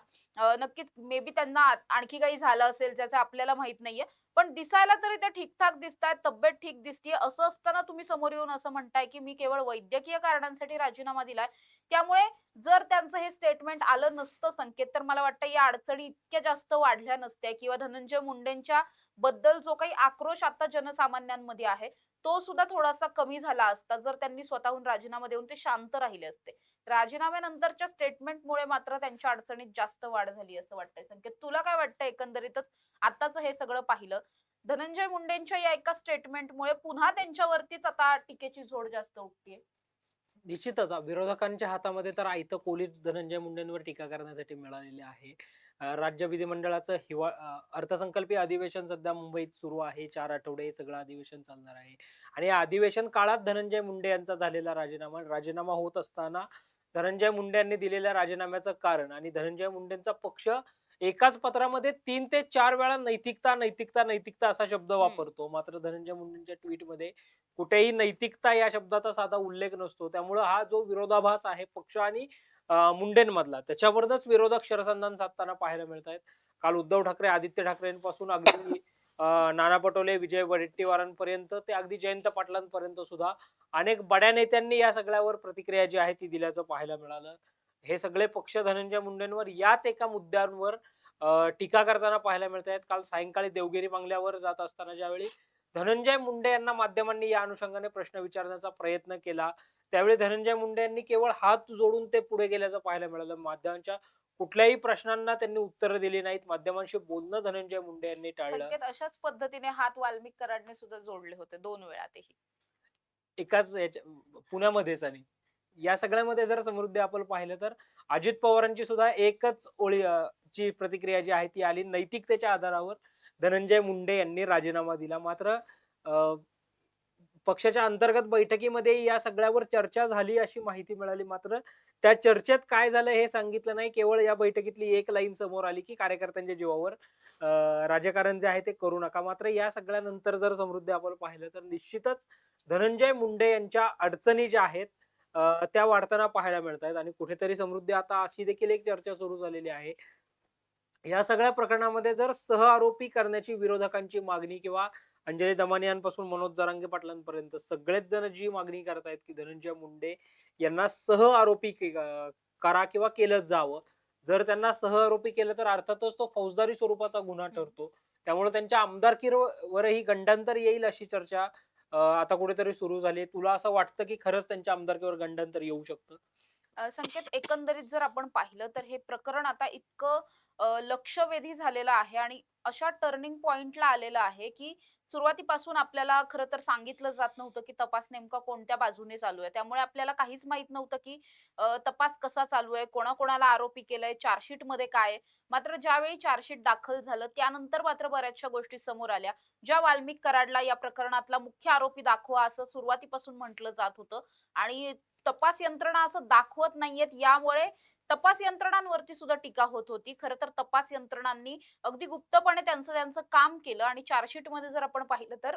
नक्कीच मे बी त्यांना आणखी काही झालं असेल ज्याचं आपल्याला माहित नाहीये. पण दिसायला तरी ते ठीक-ठाक दिसतायत, तब्येत ठीक दिसतीये. असं असताना तुम्ही समोर येऊन असं म्हणताय, की मी केवळ वैद्यकीय कारणांसाठी राजीनामा दिलाय. त्यामुळे जर त्यांचं हे स्टेटमेंट आलं नसतं संकेत, तर मला वाटतं या अडचणी इतक्या जास्त वाढल्या नसत्या किंवा धनंजय मुंडेंच्या बद्दल जो काही आक्रोश आता जनसामान्यांमध्ये आहे, तो सुद्धा थोडासा कमी झाला असता, जर त्यांनी स्वतःहून राजीनामा देऊन ते शांत राहिले असते. राजीनाम्यानंतरच्या स्टेटमेंटमुळे मात्र त्यांच्या अडचणीत जास्त वाढ झाली असं वाटतंय संकेत. तुला काय वाटतं एकंदरीतच आताचं हे सगळं पाहिलं, धनंजय मुंडेंच्या या एका स्टेटमेंटमुळे पुन्हा त्यांच्यावरतीच आता टीकेची झोड जास्त उठतीये? निश्चितच विरोधकांच्या हातामध्ये तर आयतं कोलीत धनंजय मुंडेंवर टीका करण्यासाठी मिळालेली आहे. राज्य विधिमंडळाचं अर्थसंकल्पीय अधिवेशन सध्या मुंबईत सुरू आहे. 4 आठवडे हे सगळं अधिवेशन चालणार आहे. आणि या अधिवेशन काळात धनंजय मुंडे यांचा झालेला राजीनामा होत असताना धनंजय मुंडे यांनी दिलेल्या राजीनाम्याचं कारण आणि धनंजय मुंडेंचा पक्ष एकाच पत्रामध्ये 3 ते 4 वेळा नैतिकता, नैतिकता, नैतिकता असा शब्द हं. वापरतो. मात्र धनंजय मुंडेंच्या ट्विटमध्ये कुठेही नैतिकता या शब्दाचा साधा उल्लेख नसतो. त्यामुळं हा जो विरोधाभास आहे पक्ष आणि मुंडेंमधला त्याच्यावरूनच विरोधक शरसंधान साधताना पाहायला मिळत आहेत. काल उद्धव ठाकरे, आदित्य ठाकरेंपासून अगदी नाना पटोले, विजय वडेट्टीवारांपर्यंत ते अगदी जयंत पाटलांपर्यंत सुद्धा अनेक बड्या नेत्यांनी या सगळ्यावर प्रतिक्रिया जी आहे ती दिल्याचं पाहायला मिळालं. हे सगळे पक्ष धनंजय मुंडेंवर याच एका मुद्द्यांवर टीका करताना पाहायला मिळत आहेत. काल सायंकाळी देवगिरी बंगल्यावर जात असताना ज्यावेळी धनंजय मुंडे यांना माध्यमांनी या अनुषंगाने प्रश्न विचारण्याचा प्रयत्न केला. त्यावेळी धनंजय मुंडे यांनी केवळ हात जोडून ते पुढे गेल्याचं पाहायला मिळालं. माध्यमांच्या कुठल्याही प्रश्नांना त्यांनी उत्तरं दिली नाहीत. माध्यमांशी बोलणं धनंजय मुंडे यांनी टाळलं. संकेत अशाच पद्धतीने हात वाल्मिक कराडने सुद्धा जोडले होते 2 वेळा तेही. एकाच याच्या पुण्यामध्येच आणि या सगळ्यामध्ये जर समृद्धी आपण पाहिलं तर अजित पवारांची सुद्धा एकच ची प्रतिक्रिया जी आहे ती आली. नैतिकतेच्या आधारावर धनंजय मुंडे यांनी राजीनामा दिला. मात्र अ, पक्षाच्या अंतर्गत बैठकीमध्ये या सगळ्यावर चर्चा झाली अशी माहिती मिळाली. मात्र त्या चर्चेत काय झालं हे सांगितलं नाही. केवळ या बैठकीतली एक लाईन समोर आली, की कार्यकर्त्यांच्या जीवावर राजकारण जे आहे ते करू नका. मात्र या सगळ्यानंतर जर समृद्धी आपण पाहिलं तर निश्चितच धनंजय मुंडे यांच्या अडचणी ज्या आहेत त्या वाढताना पाहायला मिळतायत आणि कुठेतरी समृद्धी आता अशी देखील एक चर्चा सुरू झालेली आहे. या सगळ्या प्रकरणामध्ये जर सहआरोपी करण्याची विरोधकांची मागणी किंवा अंजली दमानियांपासून यांपासून मनोज जरांगे पाटलांपर्यंत सगळेच जण जी मागणी करतायत की धनंजय मुंडे यांना सहआरोपी करा किंवा केलं जावं. जर त्यांना सहआरोपी केलं तर अर्थातच तो फौजदारी स्वरूपाचा गुन्हा हं. ठरतो. त्यामुळे त्यांच्या आमदारकीवरही गंडांतर येईल अशी चर्चा आता कुठेतरी सुरू झाली. तुला असं वाटतं की खरंच त्यांच्या आमदारकीवर गंडांतर येऊ शकतं? संकेत एकंदरीत जर आपण पाहिलं तर हे प्रकरण आता इतकं लक्षवेधी झालेलं आहे आणि अशा टर्निंग पॉइंटला आलेलं आहे की सुरुवातीपासून आपल्याला खरं तर सांगितलं जात नव्हतं की तपास नेमका कोणत्या बाजूने चालू आहे. त्यामुळे आपल्याला काहीच माहित नव्हतं की तपास कसा चालू आहे, कोणाकोणाला आरोपी केलंय, चार्जशीट मध्ये काय आहे. मात्र ज्यावेळी चार्जशीट दाखल झालं त्यानंतर मात्र बऱ्याचशा गोष्टी समोर आल्या. ज्या वाल्मिक कराडला या प्रकरणातला मुख्य आरोपी दाखवा असं सुरुवातीपासून म्हटलं जात होतं आणि तपास यंत्रणा असं दाखवत नाहीयेत, यामुळे तपास यंत्रणांवरती सुद्धा टीका होत होती. खरं तर तपास यंत्रणांनी अगदी गुप्तपणे त्यांचं त्यांचं काम केलं आणि चार्जशीटमध्ये जर आपण पाहिलं तर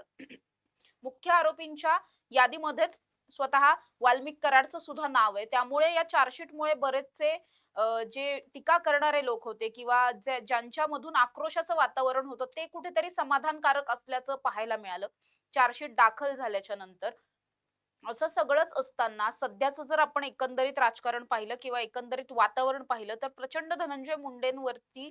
मुख्य आरोपींच्या यादीमध्येच स्वतः वाल्मिक कराडचं सुद्धा नाव आहे. त्यामुळे या चार्जशीटमुळे बरेचसे जे टीका करणारे लोक होते किंवा ज्यांच्यामधून आक्रोशाचं वातावरण होतं ते कुठेतरी समाधानकारक असल्याचं पाहायला मिळालं. चार्जशीट दाखल झाल्याच्या नंतर. असं सगळंच असताना सध्याचं जर आपण एकंदरीत राजकारण पाहिलं किंवा एकंदरीत वातावरण पाहिलं तर प्रचंड धनंजय मुंडेंवरती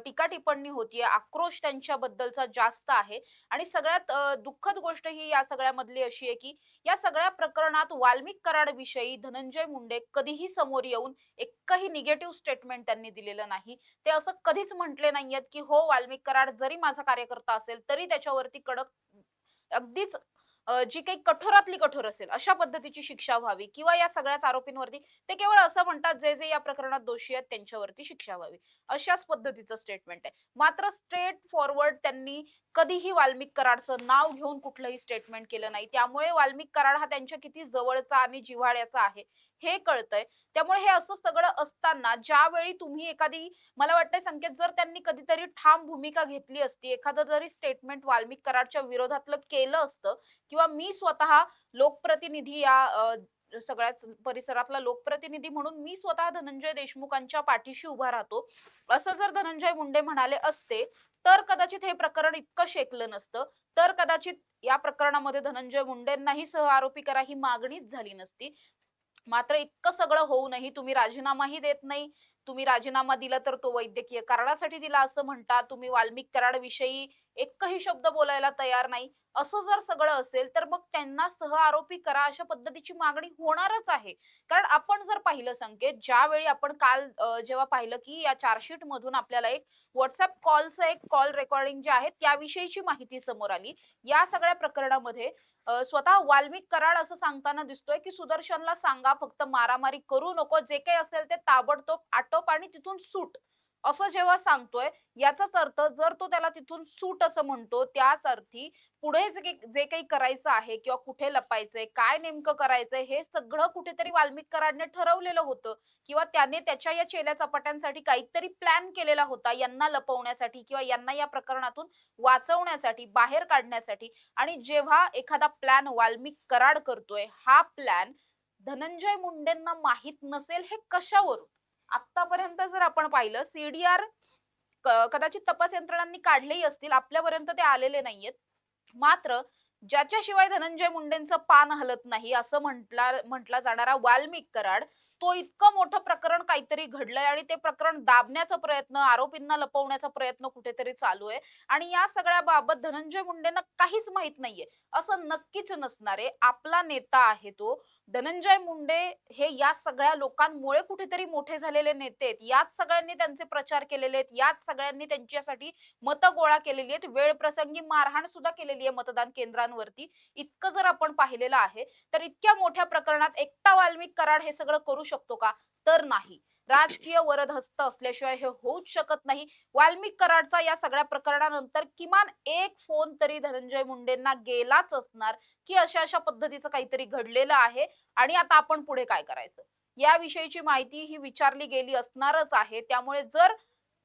टीका टिप्पणी होतीये, आक्रोश त्यांच्याबद्दलचा जास्त आहे आणि सगळ्यात दुःखद गोष्ट ही या सगळ्यामधली अशी आहे की या सगळ्या प्रकरणात वाल्मिक कराड विषयी धनंजय मुंडे कधीही समोर येऊन एकही निगेटिव्ह स्टेटमेंट त्यांनी दिलेलं नाही. ते असं कधीच म्हटले नाहीयेत की हो वाल्मिक कराड जरी माझा कार्यकर्ता असेल तरी त्याच्यावरती कडक अगदीच जी काही कठोरातली कठोर असेल अशा पद्धतीची शिक्षा व्हावी किंवा या सगळ्याच आरोपींवरती ते केवळ असं म्हणतात जे जे या प्रकरणात दोषी आहेत त्यांच्यावरती शिक्षा व्हावी अशाच पद्धतीचं स्टेटमेंट आहे. मात्र स्ट्रेट फॉरवर्ड त्यांनी कधीही वाल्मिक कराडचं नाव घेऊन कुठलंही स्टेटमेंट केलं नाही. त्यामुळे वाल्मिक कराड हा त्यांच्या किती जवळचा आणि जिव्हाळ्याचा आहे हे कळतंय. त्यामुळे हे असं सगळं असताना ज्यावेळी तुम्ही एखादी मला वाटतंय संकेत जर त्यांनी कधीतरी ठाम भूमिका घेतली असती, एखादं जरी स्टेटमेंट वाल्मिक कराडच्या विरोधातलं केलं असतं किंवा मी स्वतः लोकप्रतिनिधी या सगळ्याच परिसरातला लोकप्रतिनिधी म्हणून मी स्वतः धनंजय देशमुखांच्या पाठीशी उभा राहतो असं जर धनंजय मुंडे म्हणाले असते तर कदाचित हे प्रकरण इतकं शेकलं नसतं. तर कदाचित या प्रकरणामध्ये धनंजय मुंडेंनाही सहआरोपी करा ही मागणीच झाली नसती. मात्र इतकं सगळं होऊनही तुम्ही राजीनामाही देत नाही. तुम्ही राजीनामा दिला तर तो वैद्यकीय कारणासाठी दिला असं म्हणता. तुम्ही वाल्मिक कराड विषयी एकही शब्द बोलायला तयार नाही. असं जर सगळं असेल तर मग त्यांना सहआरोपी करा अशा पद्धतीची मागणी होणारच आहे. कारण आपण जर पाहिलं संकेत ज्यावेळी आपण काल जेव्हा पाहिलं की या चार्जशीट मधून आपल्याला एक WhatsApp कॉलचं एक कॉल रेकॉर्डिंग जे आहे त्याविषयीची माहिती समोर आली. या सगळ्या प्रकरणामध्ये स्वतः वाल्मिक कराड असं सांगताना दिसतोय की सुदर्शनला सांगा फक्त मारामारी करू नको, जे काही असेल ते ताबडतोब आटोप आणि तिथून सूट असं जेव्हा सांगतोय याचाच अर्थ जर तो त्याला तिथून सूट असं म्हणतो त्याच अर्थी पुढे जे काही करायचं आहे किंवा कुठे लपायचंय काय नेमकं करायचंय हे सगळं कुठेतरी वाल्मिक कराडने ठरवलेलं होतं किंवा त्याने त्याच्या या चेल्या चपाट्यांसाठी काहीतरी प्लॅन केलेला होता यांना लपवण्यासाठी किंवा यांना या प्रकरणातून वाचवण्यासाठी बाहेर काढण्यासाठी. आणि जेव्हा एखादा प्लॅन वाल्मिक कराड करतोय हा प्लॅन धनंजय मुंडेंना माहित नसेल हे कशावरून. आतापर्यंत जर आपण पाहिलं सीडीआर कदाचित तपास यंत्रणांनी काढलेही असतील आपल्यापर्यंत ते आलेले नाहीयेत. मात्र ज्याच्याशिवाय धनंजय मुंडेंचं पान हलत नाही असं म्हटला जाणारा वाल्मिक कराड तो इतकं मोठं प्रकरण काहीतरी घडलंय आणि ते प्रकरण दाबण्याचा प्रयत्न आरोपींना लपवण्याचा प्रयत्न कुठेतरी चालू आहे आणि या सगळ्या बाबत धनंजय मुंडेंना काहीच माहित नाहीये असं नक्कीच नसणार आहे. आपला नेता आहे तो धनंजय मुंडे हे या सगळ्या लोकांमुळे कुठेतरी मोठे झालेले नेते आहेत. याच सगळ्यांनी त्यांचे प्रचार केलेले आहेत, याच सगळ्यांनी त्यांच्यासाठी मतं गोळा केलेली आहेत, वेळ प्रसंगी मारहाण सुद्धा केलेली आहे मतदान केंद्रांवरती. इतकं जर आपण पाहिलेलं आहे तर इतक्या मोठ्या प्रकरणात एकटा वाल्मिक कराड हे सगळं करू शकतो का? तर नाही. राजकीय वरदहस्त असल्याशिवाय हे होऊच शकत नाही. वाल्मिक कराडचा या सगळ्या प्रकरणानंतर किमान एक फोन तरी धनंजय मुंडेंना गेलाच असणार की अशा अशा पद्धतीचं काहीतरी घडलेलं आहे आणि आता आपण पुढे काय करायचं याविषयीची माहिती ही विचारली गेली असणारच आहे. त्यामुळे जर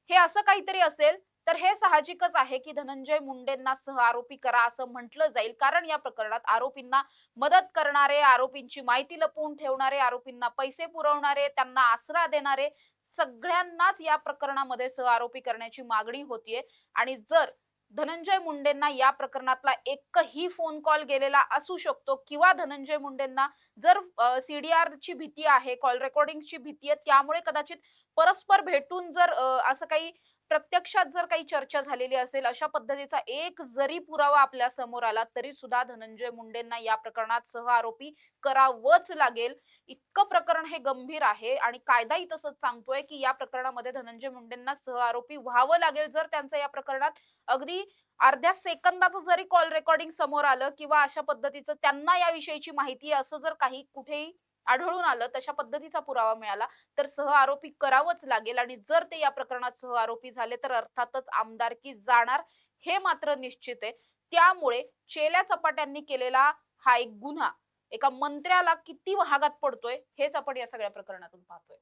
हे असं काहीतरी असेल तर हे साहजिकच आहे की धनंजय मुंडेंना सहआरोपी करा असं म्हटलं जाईल. कारण या प्रकरणात आरोपींना मदत करणारे, आरोपींची माहिती लपवून ठेवणारे, आरोपींना पैसे पुरवणारे, त्यांना आसरा देणारे सगळ्यांनाच या प्रकरणामध्ये सहआरोपी करण्याची मागणी होतीये. आणि जर धनंजय मुंडेंना या प्रकरणातला एकही फोन कॉल गेलेला असू शकतो किंवा धनंजय मुंडेंना जर सीडीआरची भीती आहे, कॉल रेकॉर्डिंगची भीती आहे त्यामुळे कदाचित परस्पर भेटून जर असं काही प्रत्यक्षात जर काही चर्चा झालेली असेल, अशा पद्धतीचा एक जरी पुरावा आपल्या समोर आला, तरी सुद्धा धनंजय मुंडेंना या प्रकरणात सहआरोपी करावंच लागेल. इतकं प्रकरण हे गंभीर आहे आणि कायदाही तसंच सांगतोय, की या प्रकरणामध्ये धनंजय मुंडेंना सहआरोपी व्हावं लागेल. जर त्यांचं या प्रकरणात अगदी अर्ध्या सेकंदाचं जरी कॉल रेकॉर्डिंग समोर आलं किंवा अशा पद्धतीचं त्यांना याविषयीची माहिती आहे, असं जर काही कुठेही आढळून आलं, तशा पद्धतीचा पुरावा मिळाला, तर सहआरोपी करावंच लागेल आणि जर ते या प्रकरणात सहआरोपी झाले, तर अर्थातच आमदारकी जाणार, हे मात्र निश्चित आहे. त्यामुळे चेल्या चपाट्यांनी केलेला हा एक गुन्हा एका मंत्र्याला किती महागात पडतोय, हेच आपण या सगळ्या प्रकरणातून पाहतोय.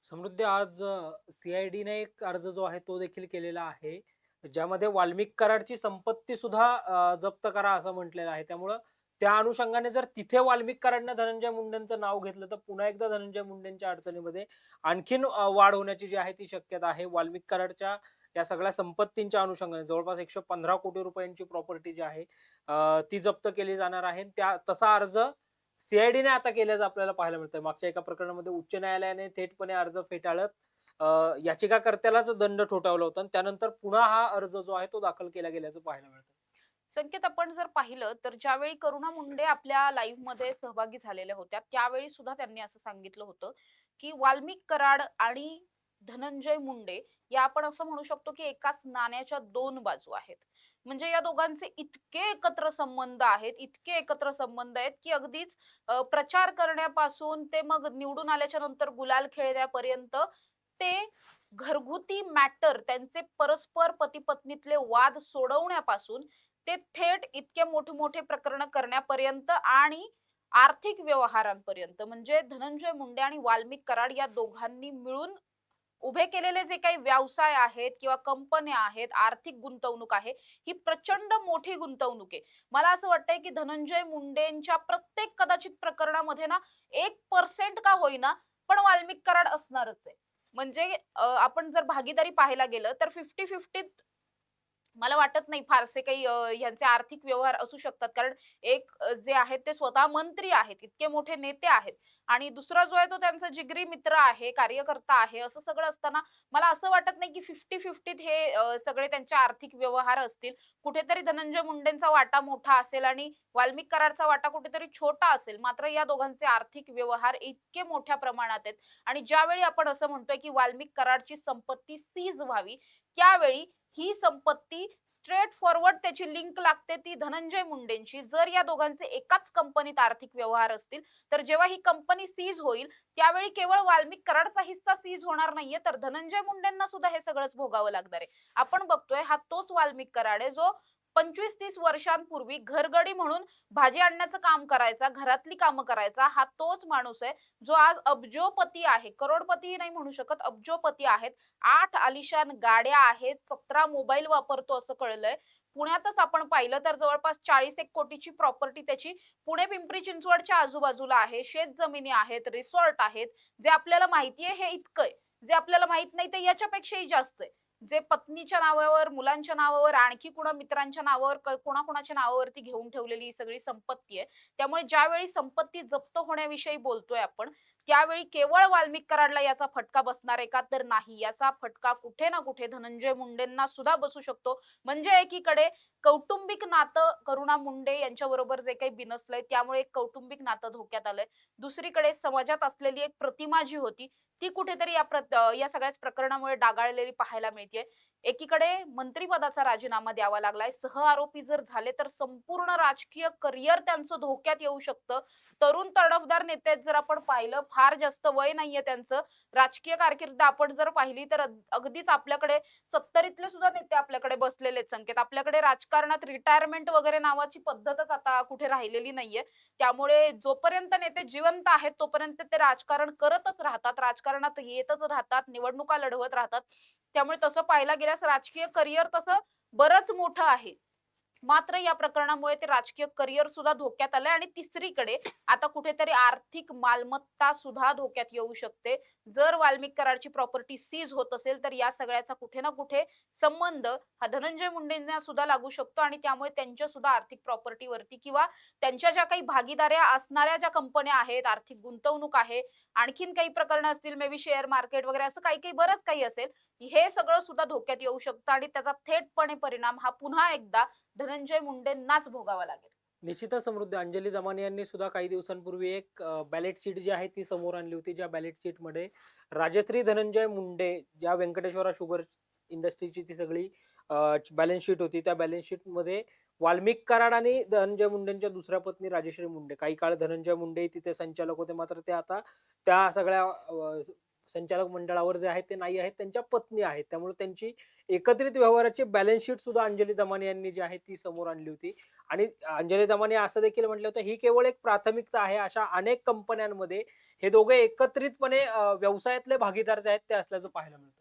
समृद्धी, आज सीआयडीने एक अर्ज जो आहे तो देखील केलेला आहे, ज्यामध्ये वाल्मिक कराडची संपत्ती सुद्धा जप्त करा असं म्हटलेलं आहे. त्यामुळं त्या अनुषंगाने जर तिथे वाल्मिक कराडनं धनंजय मुंडेंचं नाव घेतलं, तर पुन्हा एकदा धनंजय मुंडेंच्या अडचणीमध्ये आणखीन वाढ होण्याची जी आहे ती शक्यता आहे. वाल्मिक कराडच्या या सगळ्या संपत्तींच्या अनुषंगाने जवळपास 115 कोटी रुपयांची प्रॉपर्टी जी आहे ती जप्त केली जाणार आहे. त्या तसा अर्ज सीआयडीने आता केल्याचं आपल्याला पाहायला मिळतंय. मागच्या एका प्रकरणामध्ये उच्च न्यायालयाने थेटपणे अर्ज फेटाळत याचिकाकर्त्यालाच दंड ठोठावला होता आणि त्यानंतर पुन्हा हा अर्ज जो आहे तो दाखल केला गेल्याचं पाहायला मिळतं. संकेत आपण जर पाहिलं तर ज्यावेळी करुणा मुंडे आपल्या लाईव्ह मध्ये सहभागी झालेल्या होत्या त्यावेळी सुद्धा त्यांनी असं सांगितलं होतं की वाल्मिक कराड आणि धनंजय मुंडे या आपण असं म्हणू शकतो की एकाच नाण्याच्या दोन बाजू आहेत. म्हणजे या दोघांचे इतके एकत्र संबंध आहेत, इतके एकत्र संबंध आहेत की अगदीच प्रचार करण्यापासून ते मग निवडून आल्याच्या नंतर गुलाल खेळण्यापर्यंत ते घरगुती मॅटर त्यांचे परस्पर पती पत्नीतले वाद सोडवण्यापासून ते थेट इतके मोठे मोठे प्रकरण करण्यापर्यंत आणि आर्थिक व्यवहारांपर्यंत म्हणजे धनंजय मुंडे आणि वाल्मिक कराड या दोघांनी मिळून उभे केलेले जे काही व्यवसाय आहेत किंवा कंपन्या आहेत, आर्थिक गुंतवणूक आहे, ही प्रचंड मोठी गुंतवणूक आहे. मला असं वाटतंय की धनंजय मुंडेंच्या प्रत्येक कदाचित प्रकरणामध्ये ना 1% का होईना पण वाल्मिक कराड असणारच आहे. म्हणजे आपण जर भागीदारी पाहायला गेलं तर 50-50 मला वाटत नाही फारसे काही ह्यांचे आर्थिक व्यवहार असू शकतात. कारण एक जे आहेत ते स्वतः मंत्री आहेत, इतके मोठे नेते आहेत आणि दुसरा जो आहे तो त्यांचा जिगरी मित्र आहे, कार्यकर्ता आहे. असं सगळं असताना मला असं वाटत नाही की 50-50 हे सगळे त्यांचे आर्थिक व्यवहार असतील. कुठेतरी धनंजय मुंडेंचा वाटा मोठा असेल आणि वाल्मिक कराडचा वाटा कुठेतरी छोटा असेल. मात्र या दोघांचे आर्थिक व्यवहार इतके मोठ्या प्रमाणात आहेत आणि ज्यावेळी आपण असं म्हणतोय की वाल्मिक कराडची संपत्ती सीज व्हावी, त्यावेळी ही संपत्ती स्ट्रेट फॉरवर्ड त्याची लिंक लागते ती धनंजय मुंडेंची. जर या दोघांचे एकाच कंपनीत आर्थिक व्यवहार असतील, तर जेव्हा ही कंपनी सीज होईल, त्यावेळी केवळ वाल्मिक कराडचा हिस्सा सीज होणार नाहीये, तर धनंजय मुंडेंना सुद्धा हे सगळंच भोगावं लागणार आहे. आपण बघतोय हा तोच वाल्मिक कराड आहे जो 25-30 वर्षांपूर्वी घरगडी म्हणून भाजी आणण्याचं काम करायचा, घरातली कामं करायचा. हा तोच माणूस आहे, जो आज अब्जोपती आहे. करोडपती नाही म्हणू शकत, अब्जोपती आहेत. 8 आलिशान गाड्या आहेत, 17 मोबाईल वापरतो असं कळलंय. पुण्यातच आपण पाहिलं तर जवळपास 40 कोटीची प्रॉपर्टी त्याची पुणे पिंपरी चिंचवडच्या आजूबाजूला आहे. शेतजमिनी आहेत, रिसॉर्ट आहेत. जे आपल्याला माहितीये हे इतकंय. जे आपल्याला माहित नाही ते याच्यापेक्षाही जास्त आहे. जे पत्नीच्या नावावर, मुलांच्या नावावर, आणखी कुणा मित्रांच्या नावावर, कोणाकोणाच्या नावावरती घेऊन ठेवलेली ही सगळी संपत्ती आहे. त्यामुळे ज्यावेळी संपत्ती जप्त होण्याविषयी बोलतोय आपण, त्यावेळी केवळ वाल्मिक कराडला याचा फटका बसणार आहे का? तर नाही. याचा फटका कुठे ना कुठे धनंजय मुंडेंना सुद्धा बसू शकतो. म्हणजे एकीकडे कौटुंबिक नातं करुणा मुंडे यांच्याबरोबर जे काही बिनसलंय त्यामुळे एक कौटुंबिक नातं धोक्यात आलंय. दुसरीकडे समाजात असलेली एक प्रतिमा जी होती ती कुठेतरी या सगळ्याच प्रकरणामुळे डागाळलेली पाहायला मिळतेय. एकीकडे मंत्रिपदाचा राजीनामा द्यावा लागलाय. सहआरोपी जर झाले तर संपूर्ण राजकीय करिअर त्यांचं धोक्यात येऊ शकतं. तरुण तडफदार नेते आहेत जर आपण पाहिलं, फार जास्त वय नाहीये त्यांचं. राजकीय कारकीर्द आपण जर पाहिली तर अगदीच आपल्याकडे 70तले सुद्धा नेते आपल्याकडे बसलेले आहेत संकेत. आपल्याकडे राजकारणात रिटायरमेंट वगैरे नावाची पद्धतच आता कुठे राहिलेली नाहीये. त्यामुळे जोपर्यंत नेते जिवंत आहेत तोपर्यंत ते राजकारण करतच राहतात, राजकारणात येतच राहतात, निवडणुका लढवत राहतात. त्यामुळे तसं पाहायला गेल्यास राजकीय करिअर तसं बरंच मोठं आहे. मात्र या प्रकरणामुळे ते राजकीय करिअर सुद्धा धोक्यात आलंय आणि तिसरीकडे आता कुठेतरी आर्थिक मालमत्ता सुद्धा धोक्यात येऊ शकते. जर वाल्मिक कराडची प्रॉपर्टी सीज होत असेल तर या सगळ्याचा कुठे ना कुठे संबंध हा धनंजय मुंडेंना सुद्धा लागू शकतो आणि त्यामुळे त्यांच्या सुद्धा आर्थिक प्रॉपर्टीवरती किंवा त्यांच्या ज्या काही भागीदाऱ्या असणाऱ्या ज्या कंपन्या आहेत, आर्थिक गुंतवणूक आहे, आणखीन काही प्रकरणं असतील, मे बी शेअर मार्केट वगैरे असं काही काही बरंच काही असेल, हे सगळं सुद्धा धोक्यात येऊ शकतं आणि त्याचा थेटपणे परिणाम हा पुन्हा एकदा धनंजय मुंडेंनाच भोगावा लागेल. निश्चितच समृद्धी. अंजली दमानी यांनी सुद्धा काही दिवसांपूर्वी एक बॅलेट शीट जी आहे ती समोर आणली होती. ज्या बॅलेट शीटमध्ये राजश्री धनंजय मुंडे, ज्या व्यंकटेश्वरा शुगर इंडस्ट्रीची ती सगळी बॅलन्स शीट होती. त्या बॅलन्स शीटमध्ये वाल्मिक कराड आणि धनंजय मुंडेंच्या दुसऱ्या पत्नी राजश्री मुंडे, काही काळ धनंजय मुंडे तिथे संचालक होते, मात्र ते आता त्या सगळ्या संचालक मंडळावर जे आहेत ते नाही आहेत, त्यांच्या पत्नी आहेत. त्यामुळे त्यांची एकत्रित व्यवहाराची बॅलन्स शीट सुद्धा अंजली दमानी यांनी जी आहे ती समोर आणली होती. आणि अंजली दमानी असं देखील म्हटलं होतं, ही केवळ एक प्राथमिकता आहे. अशा अनेक कंपन्यांमध्ये हे दोघे एकत्रितपणे व्यवसायातले भागीदार जे आहेत ते असल्याचं पाहायला मिळतं.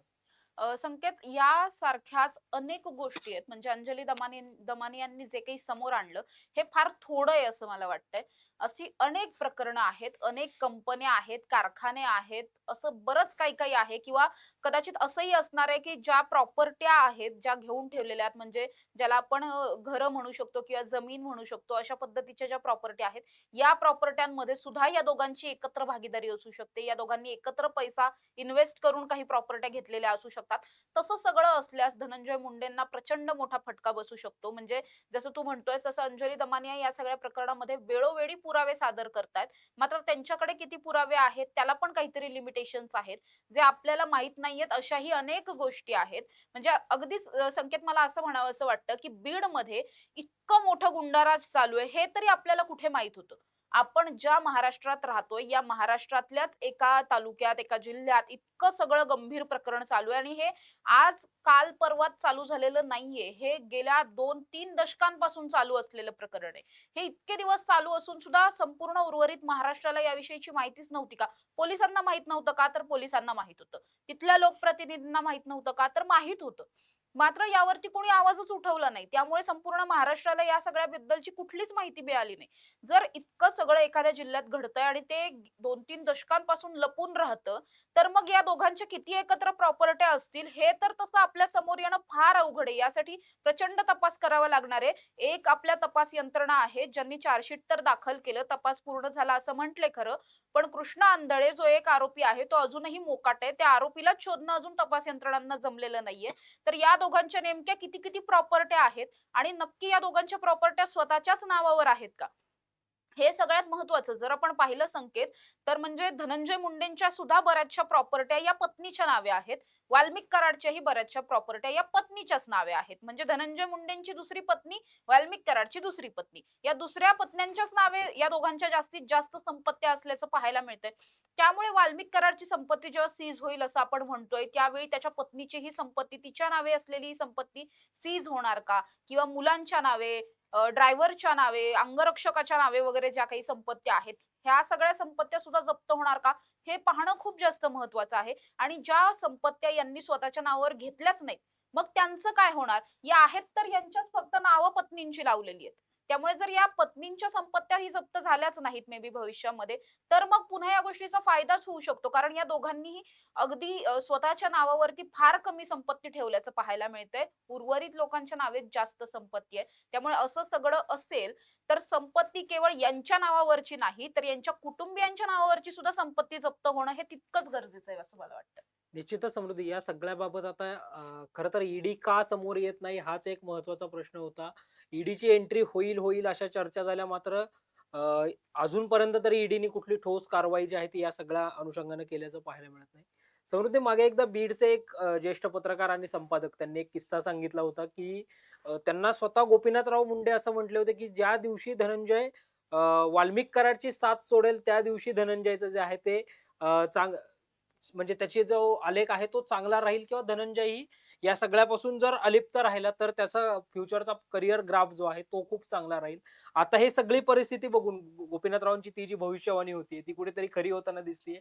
संकेत यासारख्याच अनेक गोष्टी आहेत म्हणजे अंजली दमानी यांनी जे काही समोर आणलं हे फार थोडं आहे असं मला वाटतंय. अशी अनेक प्रकरणं आहेत, अनेक कंपन्या आहेत, कारखाने आहेत, असं बरंच काही काही आहे किंवा कदाचित असंही असणार आहे की ज्या प्रॉपर्ट्या आहेत ज्या घेऊन ठेवलेल्या आहेत म्हणजे ज्याला आपण घरं म्हणू शकतो किंवा जमीन म्हणू शकतो अशा पद्धतीच्या ज्या प्रॉपर्टी आहेत या प्रॉपर्ट्यांमध्ये सुद्धा या दोघांची एकत्र भागीदारी असू शकते. या दोघांनी एकत्र पैसा इन्व्हेस्ट करून काही प्रॉपर्ट्या घेतलेल्या असू शकतात. तसं सगळं असल्यास धनंजय मुंडेंना प्रचंड मोठा फटका बसू शकतो. म्हणजे जसं तू म्हणतोय तसं अंजली दमानिया या सगळ्या प्रकरणामध्ये वेळोवेळी पुरावे सादर करतायत. मात्र त्यांच्याकडे किती पुरावे आहेत त्याला पण काहीतरी लिमिटेशन्स आहेत जे आपल्याला माहित नाहीयेत. अशाही अनेक गोष्टी आहेत. म्हणजे अगदीच संकेत मला असं म्हणावं असं वाटतं की बीडमध्ये इतकं मोठं गुंडाराज चालू आहे हे तरी आपल्याला कुठे माहित होतं. आपण ज्या महाराष्ट्रात राहतोय या महाराष्ट्रातल्याच एका तालुक्यात एका जिल्ह्यात इतकं सगळं गंभीर प्रकरण चालू आहे आणि हे आज काल परवाच चालू झालेलं नाहीये. हे गेल्या 2-3 दशकांपासून चालू असलेलं प्रकरण आहे. हे इतके दिवस चालू असून सुद्धा संपूर्ण उर्वरित महाराष्ट्राला याविषयीची माहितीच नव्हती का? पोलिसांना माहित नव्हतं का? तर पोलिसांना माहित होतं. तिथल्या लोकप्रतिनिधींना माहित नव्हतं का? तर माहित होतं. मात्र यावरती कोणी आवाजच उठवला नाही. त्यामुळे संपूर्ण महाराष्ट्राला या सगळ्याबद्दलची कुठलीच माहिती मिळाली नाही. जर इतकं सगळं एखाद्या जिल्ह्यात घडतंय आणि ते 2-3 दशकांपासून लपून राहतं, तर मग या दोघांच्या किती एकत्र प्रॉपर्ट्या असतील हे तर तसं आपल्या समोर येणं फार अवघड आहे. यासाठी प्रचंड तपास करावा लागणार आहे. एक आपल्या तपास यंत्रणा आहे ज्यांनी चार्जशीट तर दाखल केलं, तपास पूर्ण झाला असं म्हटलंय खरं. पण कृष्णा आंधळे जो एक आरोपी आहे तो अजूनही मोकाट आहे. त्या आरोपीलाच शोधणं अजून तपास यंत्रणांना जमलेलं नाहीये. तर या दोघांच्या नेमक्या किती किती प्रॉपर्ट्या आहेत आणि नक्की या दोघांच्या प्रॉपर्ट्या स्वतःच्याच नावावर आहेत का? हे सगळ्यात महत्वाचं जर आपण पाहिलं संकेत तर म्हणजे धनंजय मुंडेंच्या सुद्धा बऱ्याचशा प्रॉपर्ट्या या पत्नीच्या नावे आहेत. वाल्मिक कराडच्याही बऱ्याचशा प्रॉपर्ट्या या पत्नीच्याच नावे आहेत. म्हणजे धनंजय मुंडेंची दुसरी पत्नी, वाल्मिक कराडची दुसरी पत्नी. या दुसऱ्या पत्न्यांच्याच नावे या दोघांच्या जास्तीत जास्त संपत्ती असल्याचं पाहायला मिळतंय. त्यामुळे वाल्मिक कराडची संपत्ती जेव्हा सीज होईल असं आपण म्हणतोय, त्यावेळी त्याच्या पत्नीची ही संपत्ती, तिच्या नावे असलेली ही संपत्ती सीज होणार का? किंवा मुलांच्या नावे, ड्रायव्हरच्या नावे, अंगरक्षकाच्या नावे वगैरे ज्या काही संपत्त्या आहेत, ह्या सगळ्या संपत्त्या सुद्धा जप्त होणार का? हे पाहणं खूप जास्त महत्वाचं आहे. आणि ज्या संपत्त्या यांनी स्वतःच्या नावावर घेतल्याच नाहीत, मग त्यांचं काय होणार? या आहेत तर यांच्याच फक्त नावं पत्नींची लावलेली आहेत. त्यामुळे जर या पत्नींच्या संपत्त्याही जप्त झाल्याच नाहीत मे बी भविष्यामध्ये, तर मग पुन्हा या गोष्टीचा फायदाच होऊ शकतो. कारण या दोघांनीही अगदी स्वतःच्या नावावरती फार कमी संपत्ती ठेवल्याचं पाहायला मिळतंय. उर्वरित लोकांच्या नावेत जास्त संपत्ती आहे. त्यामुळे असं सगळं असेल, तर संपत्ती केवळ यांच्या नावावरची नाही, तर यांच्या कुटुंबियांच्या नावावरची सुद्धा संपत्ती जप्त होणं हे तितकंच गरजेचं आहे असं मला वाटतं. निश्चितच समृद्धी. या सगळ्याबाबत आता खरं तर ईडी का समोर येत नाही हाच एक महत्त्वाचा प्रश्न होता. ईडीची एंट्री होईल, होईल अशा चर्चा झाल्या, मात्र अ, अजूनपर्यंत तरी ईडीने कुठली ठोस कारवाई जी आहे ती या सगळ्या अनुषंगाने केल्याचं पाहायला मिळत नाही. समृद्धी, मागे एकदा बीडचे एक ज्येष्ठ पत्रकार आणि संपादक त्यांनी एक किस्सा सांगितला होता, की त्यांना स्वतः गोपीनाथराव मुंडे असं म्हटले होते, की ज्या दिवशी धनंजय अ, वाल्मिक कराडची साथ सोडेल त्या दिवशी धनंजयचं जे आहे ते चांग म्हणजे त्याची जो आलेख आहे तो चांगला राहील, किंवा धनंजय ही या सगळ्यापासून जर अलिप्त राहिला तर त्याचा फ्युचरचा करिअर ग्राफ जो आहे तो खूप चांगला राहील. आता हे सगळी परिस्थिती बघून गोपीनाथरावांची ती जी भविष्यवाणी होती ती कुठेतरी खरी होताना दिसतीये.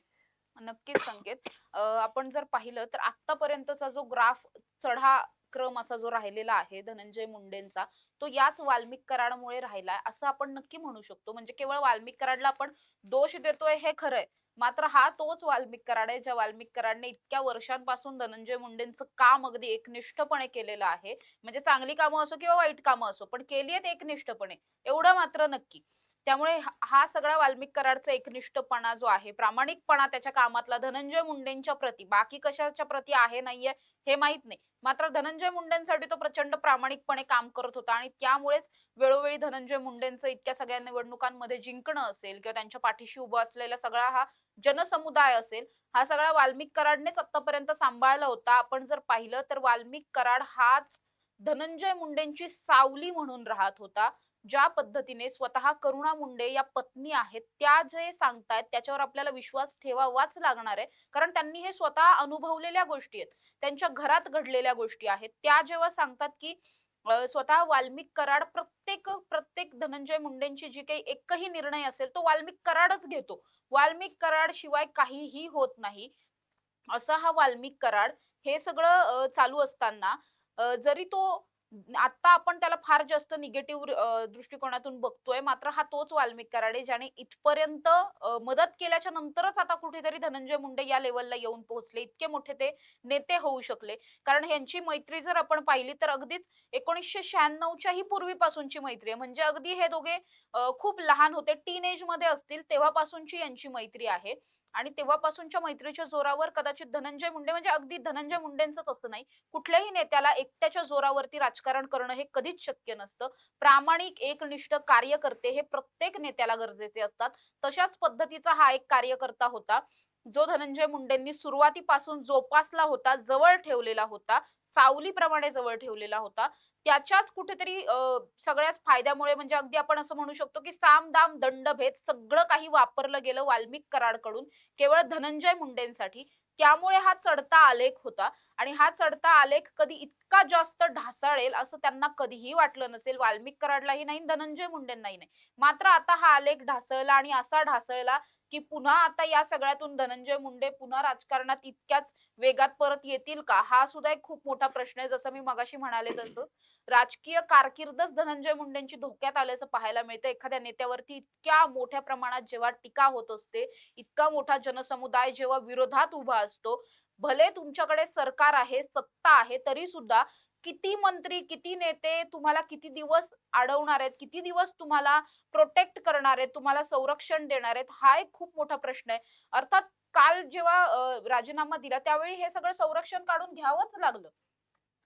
नक्कीच संकेत. आपण जर पाहिलं तर आतापर्यंतचा जो ग्राफ चढा क्रम असा जो राहिलेला आहे धनंजय मुंडेंचा, तो याच वाल्मिक कराडमुळे राहिलाय असं आपण नक्की म्हणू शकतो. म्हणजे केवळ वाल्मिक कराडला आपण दोष देतोय हे खरंय. मात्र हा तोच वाल्मिक कराड आहे ज्या वाल्मिक कराडने इतक्या वर्षांपासून धनंजय मुंडेंचं काम अगदी एकनिष्ठपणे केलेलं आहे. म्हणजे चांगली कामं असो किंवा वाईट कामं असो, पण केली आहेत एकनिष्ठपणे. एवढं मात्र नक्की. त्यामुळे हा सगळा वाल्मिक कराडचा एकनिष्ठपणा जो आहे, प्रामाणिकपणा त्याच्या कामातला धनंजय मुंडेंच्या प्रती, बाकी कशाच्या प्रती आहे नाहीये हे माहित नाही. मात्र धनंजय मुंडेंसाठी तो प्रचंड प्रामाणिकपणे काम करत होता आणि त्यामुळेच वेळोवेळी धनंजय मुंडेंचं इतक्या सगळ्या निवडणुकांमध्ये जिंकणं असेल किंवा त्यांच्या पाठीशी उभा असलेला सगळा हा जनसमुदाय असेल, हा सगळा वाल्मिक कराडनेच आतापर्यंत सांभाळला होता. आपण जर पाहिलं तर वाल्मिक कराड हाच धनंजय मुंडेंची सावली म्हणून राहत होता. ज्या पद्धतीने स्वतः करुणा मुंडे या पत्नी आहेत, त्या जे सांगतायत त्याच्यावर आपल्याला विश्वास ठेवावाच लागणार आहे. कारण त्यांनी हे स्वतः अनुभवलेल्या गोष्टी आहेत. त्यांच्या घरात घडलेल्या गोष्टी आहेत. त्या जेव्हा सांगतात, की स्वतः वाल्मिक कराड प्रत्येक प्रत्येक धनंजय मुंडेंची जी काही एकही निर्णय असेल, तो वाल्मिक कराडच घेतो. वाल्मिक कराड शिवाय काहीही होत नाही. असा हा वाल्मिक कराड हे सगळं चालू असताना जरी तो आता आपण त्याला फार जास्त निगेटिव्ह दृष्टिकोनातून बघतोय, मात्र हा तोच वाल्मिक कराड आहे ज्याने इथपर्यंत मदत केल्याच्या नंतरच आता कुठेतरी धनंजय मुंडे या लेवलला येऊन पोहोचले. इतके मोठे ते नेते होऊ शकले. कारण ह्यांची मैत्री जर आपण पाहिली तर अगदीच 1996 च्याही पूर्वीपासूनची मैत्री आहे. म्हणजे अगदी हे दोघे खूप लहान होते, टीनेजमध्ये असतील तेव्हापासूनची यांची मैत्री आहे. आणि तेव्हापासूनच्या मैत्रीच्या जोरावर कदाचित धनंजय मुंडे म्हणजे अगदी धनंजय मुंडेंचंच असं नाही, कुठल्याही नेत्याला एकट्याच्या जोरावरती राजकारण करणं हे कधीच शक्य नसतं. प्रामाणिक, एकनिष्ठ कार्यकर्ते हे प्रत्येक नेत्याला गरजेचे असतात. तशाच पद्धतीचा हा एक कार्यकर्ता होता, जो धनंजय मुंडेंनी सुरुवातीपासून जोपासला होता, जवळ ठेवलेला होता, सावलीप्रमाणे जवळ ठेवलेला होता. त्याच्याच कुठेतरी सगळ्याच फायद्यामुळे म्हणजे अगदी आपण असं म्हणू शकतो, की साम, दाम, दंडभेद सगळं काही वापरलं गेलं वाल्मिक कराडकडून केवळ धनंजय मुंडेंसाठी. त्यामुळे हा चढता आलेख होता आणि हा चढता आलेख कधी इतका जास्त ढासळेल असं त्यांना कधीही वाटलं नसेल. वाल्मिक कराडलाही नाही, धनंजय मुंडेंनाही नाही. मात्र आता हा आलेख ढासळला आणि असा ढासळला, की पुन्हा आता या सगळ्यातून धनंजय मुंडे पुन्हा राजकारणात इतक्याच वेगात परत येतील का? हा सुद्धा एक खूप मोठा प्रश्न आहे. जसं मी मगाशी म्हणाले तसं. राजकीय कारकीर्दच धनंजय मुंडेंची धोक्यात आल्याचं पाहायला मिळतं. एखाद्या नेत्यावरती इतक्या मोठ्या प्रमाणात जेव्हा टीका होत असते, इतका मोठा जनसमुदाय जेव्हा विरोधात उभा असतो, भले तुमच्याकडे सरकार आहे, सत्ता आहे, तरी सुद्धा किती मंत्री, किती नेते तुम्हाला किती दिवस अडवणार आहेत, किती दिवस तुम्हाला प्रोटेक्ट करणार आहेत, तुम्हाला संरक्षण देणार आहेत, हा एक खूप मोठा प्रश्न आहे. अर्थात काल जेव्हा राजीनामा दिला त्यावेळी हे सगळं संरक्षण काढून घ्यावंच लागलं.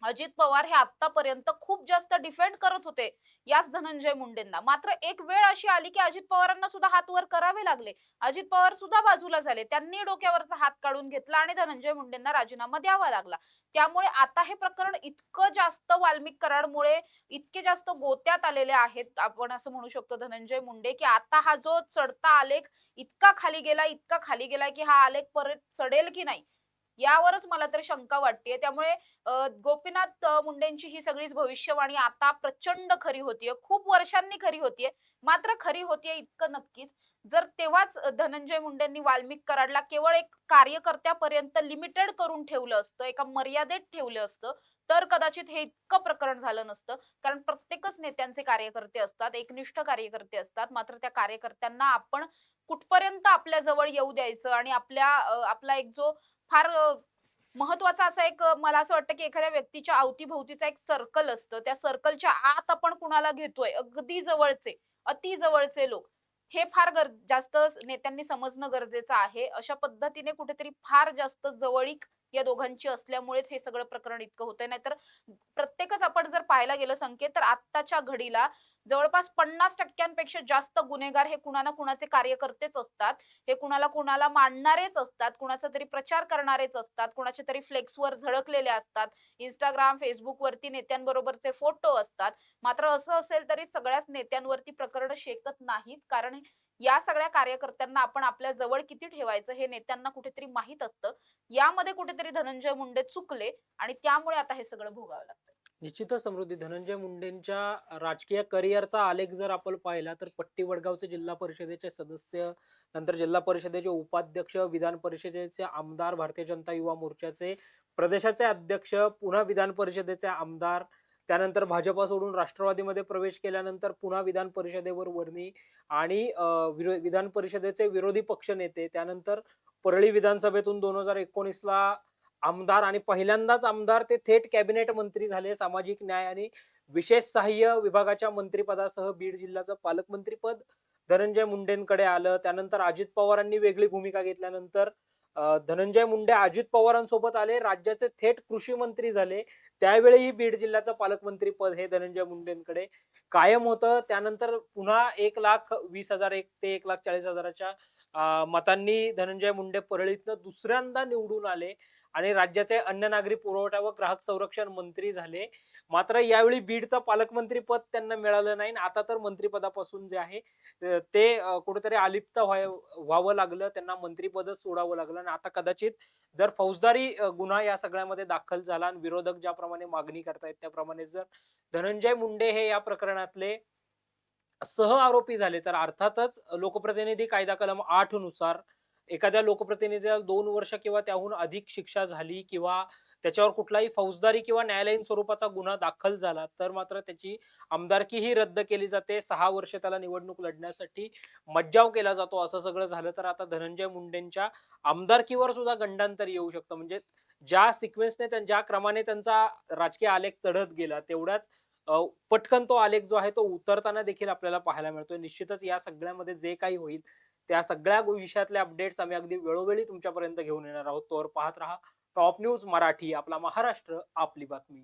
अजित पवार हे आतापर्यंत खूप जास्त डिफेंड करत होते याच धनंजय मुंडेंना. मात्र एक वेळ अशी आली की अजित पवारांना सुद्धा हात वर करावे लागले. अजित पवार सुद्धा बाजूला झाले. त्यांनी डोक्यावरचा हात काढून घेतला आणि धनंजय मुंडेंना राजीनामा द्यावा लागला. त्यामुळे आता हे प्रकरण इतकं जास्त वाल्मिक कराडमुळे इतके जास्त गोत्यात आलेले आहेत, आपण असं म्हणू शकतो धनंजय मुंडे, की आता हा जो चढता आलेख इतका खाली गेला, इतका खाली गेला की हा आलेख परत चढेल की नाही यावरच मला तरी शंका वाटतेय. त्यामुळे गोपीनाथ मुंडेंची ही सगळीच भविष्यवाणी आता प्रचंड खरी होतीये. खूप वर्षांनी खरी होतीये. मात्र खरी होतीये इतकं नक्कीच, जर तेव्हाच धनंजय मुंडेंनी वाल्मिक कराडला केवळ एक कार्यकर्त्यापर्यंत लिमिटेड करून ठेवलं असतं, एका मर्यादेत ठेवलं असतं, तर कदाचित हे इतकं प्रकरण झालं नसतं. कारण प्रत्येकच नेत्यांचे कार्यकर्ते असतात, एकनिष्ठ कार्यकर्ते असतात. मात्र त्या कार्यकर्त्यांना आपण कुठपर्यंत आपल्या जवळ येऊ द्यायचं आणि आपला एक जो फार महत्वाचा असा एक मला असं वाटतं, की एखाद्या व्यक्तीच्या अवतीभोवतीचा एक सर्कल असतं. त्या सर्कलच्या आत आपण कुणाला घेतोय, अगदी जवळचे, अति जवळचे लोक. हे फार जास्त नेत्यांनी समजणं गरजेचं आहे. अशा पद्धतीने कुठेतरी फार जास्त जवळीक या दोघांची असल्यामुळेच हे सगळं प्रकरण इतकं होतंय. नाहीतर प्रत्येकच आपण जर पाहायला गेलं संकेत, तर आत्ताच्या घडीला जवळपास 50% जास्त गुन्हेगार हे कुणा ना कुणाचे कार्यकर्तेच असतात. हे कुणाला कुणाला मांडणारेच असतात, कुणाचा तरी प्रचार करणारेच असतात, कुणाच्या तरी फ्लेक्सवर झळकलेले असतात. Instagram, Facebook वरती नेत्यांबरोबरचे फोटो असतात. मात्र असं असेल तरी सगळ्याच नेत्यांवरती प्रकरणं शेकत नाहीत. कारण या सगळ्या कार्यकर्त्यांना आपण आपल्या जवळ किती ठेवायचं हे नेत्यांना कुठेतरी माहीत असतं. यामध्ये कुठेतरी धनंजय मुंडे चुकले आणि त्यामुळे आता हे सगळं भोगावं लागतं. निश्चितच समृद्धी. धनंजय मुंडेंच्या राजकीय करिअरचा आलेख जर आपण पाहिला तर पट्टी वडगावचे जिल्हा परिषदेचे सदस्य, नंतर जिल्हा परिषदेचे उपाध्यक्ष, विधान परिषदेचे आमदार, भारतीय जनता युवा मोर्चाचे प्रदेशाचे अध्यक्ष, पुन्हा विधान परिषदेचे आमदार, त्यानंतर भाजपा सोडून राष्ट्रवादीमध्ये प्रवेश केल्यानंतर पुन्हा विधान परिषदेवर वर्णी आणि विधान परिषदेचे विरोधी पक्ष नेते, त्यानंतर परळी विधानसभेतून 2019ला आमदार आणि पहिल्यांदाच आमदार ते थेट कॅबिनेट मंत्री झाले. सामाजिक न्याय आणि विशेष सहाय्य विभागाच्या मंत्रिपदासह बीड जिल्ह्याचं पालकमंत्रीपद धनंजय मुंडेंकडे आलं. त्यानंतर अजित पवारांनी वेगळी भूमिका घेतल्यानंतर धनंजय मुंडे अजित पवारांसोबत आले. राज्याचे थेट कृषी मंत्री झाले. त्यावेळीही बीड जिल्ह्याचं पालकमंत्री पद हे धनंजय मुंडेंकडे कायम होतं. त्यानंतर पुन्हा 1,20,000 ते 1,40,000च्या मतांनी धनंजय मुंडे परळीतनं दुसऱ्यांदा निवडून आले आणि राज्याचे अन्न नागरी पुरवठा व ग्राहक संरक्षण मंत्री झाले. मात्र यावेळी बीडचं पालकमंत्री पद त्यांना मिळालं नाही आणि आता तर मंत्रिपदापासून जे आहे ते कुठेतरी अलिप्त व्हावं लागलं. त्यांना मंत्रिपदच सोडावं लागलं आणि आता कदाचित जर फौजदारी गुन्हा या सगळ्यामध्ये दाखल झाला आणि विरोधक ज्याप्रमाणे मागणी करतायत त्याप्रमाणे जर धनंजय मुंडे हे या प्रकरणातले आरोपी झाले तर अर्थातच लोकप्रतिनिधी कायदा कलम 8 नुसार एखाद्या लोकप्रतिनिधीला 2 वर्ष किंवा त्याहून अधिक शिक्षा झाली किंवा त्याच्यावर कुठलाही फौजदारी किंवा न्यायालयीन स्वरूपाचा गुन्हा दाखल झाला तर मात्र त्याची आमदारकीही रद्द केली जाते. 6 वर्ष त्याला निवडणूक लढण्यासाठी मज्जाव केला जातो. असं सगळं झालं तर आता धनंजय मुंडेंच्या आमदारकीवर सुद्धा गंडांतर येऊ शकतं. म्हणजे ज्या सिक्वेन्सने ज्या क्रमाने त्यांचा राजकीय आलेख चढत गेला तेवढ्याच पटकन तो आलेख जो आहे तो उतरताना देखील आपल्याला पाहायला मिळतोय. निश्चितच या सगळ्यामध्ये जे काही होईल त्या सगळ्या विषयातले अपडेट्स आम्ही अगदी वेळोवेळी तुमच्यापर्यंत घेऊन येणार आहोत. तोवर पाहत राहा टॉप न्यूज मराठी. आपला महाराष्ट्र, आपली बातमी.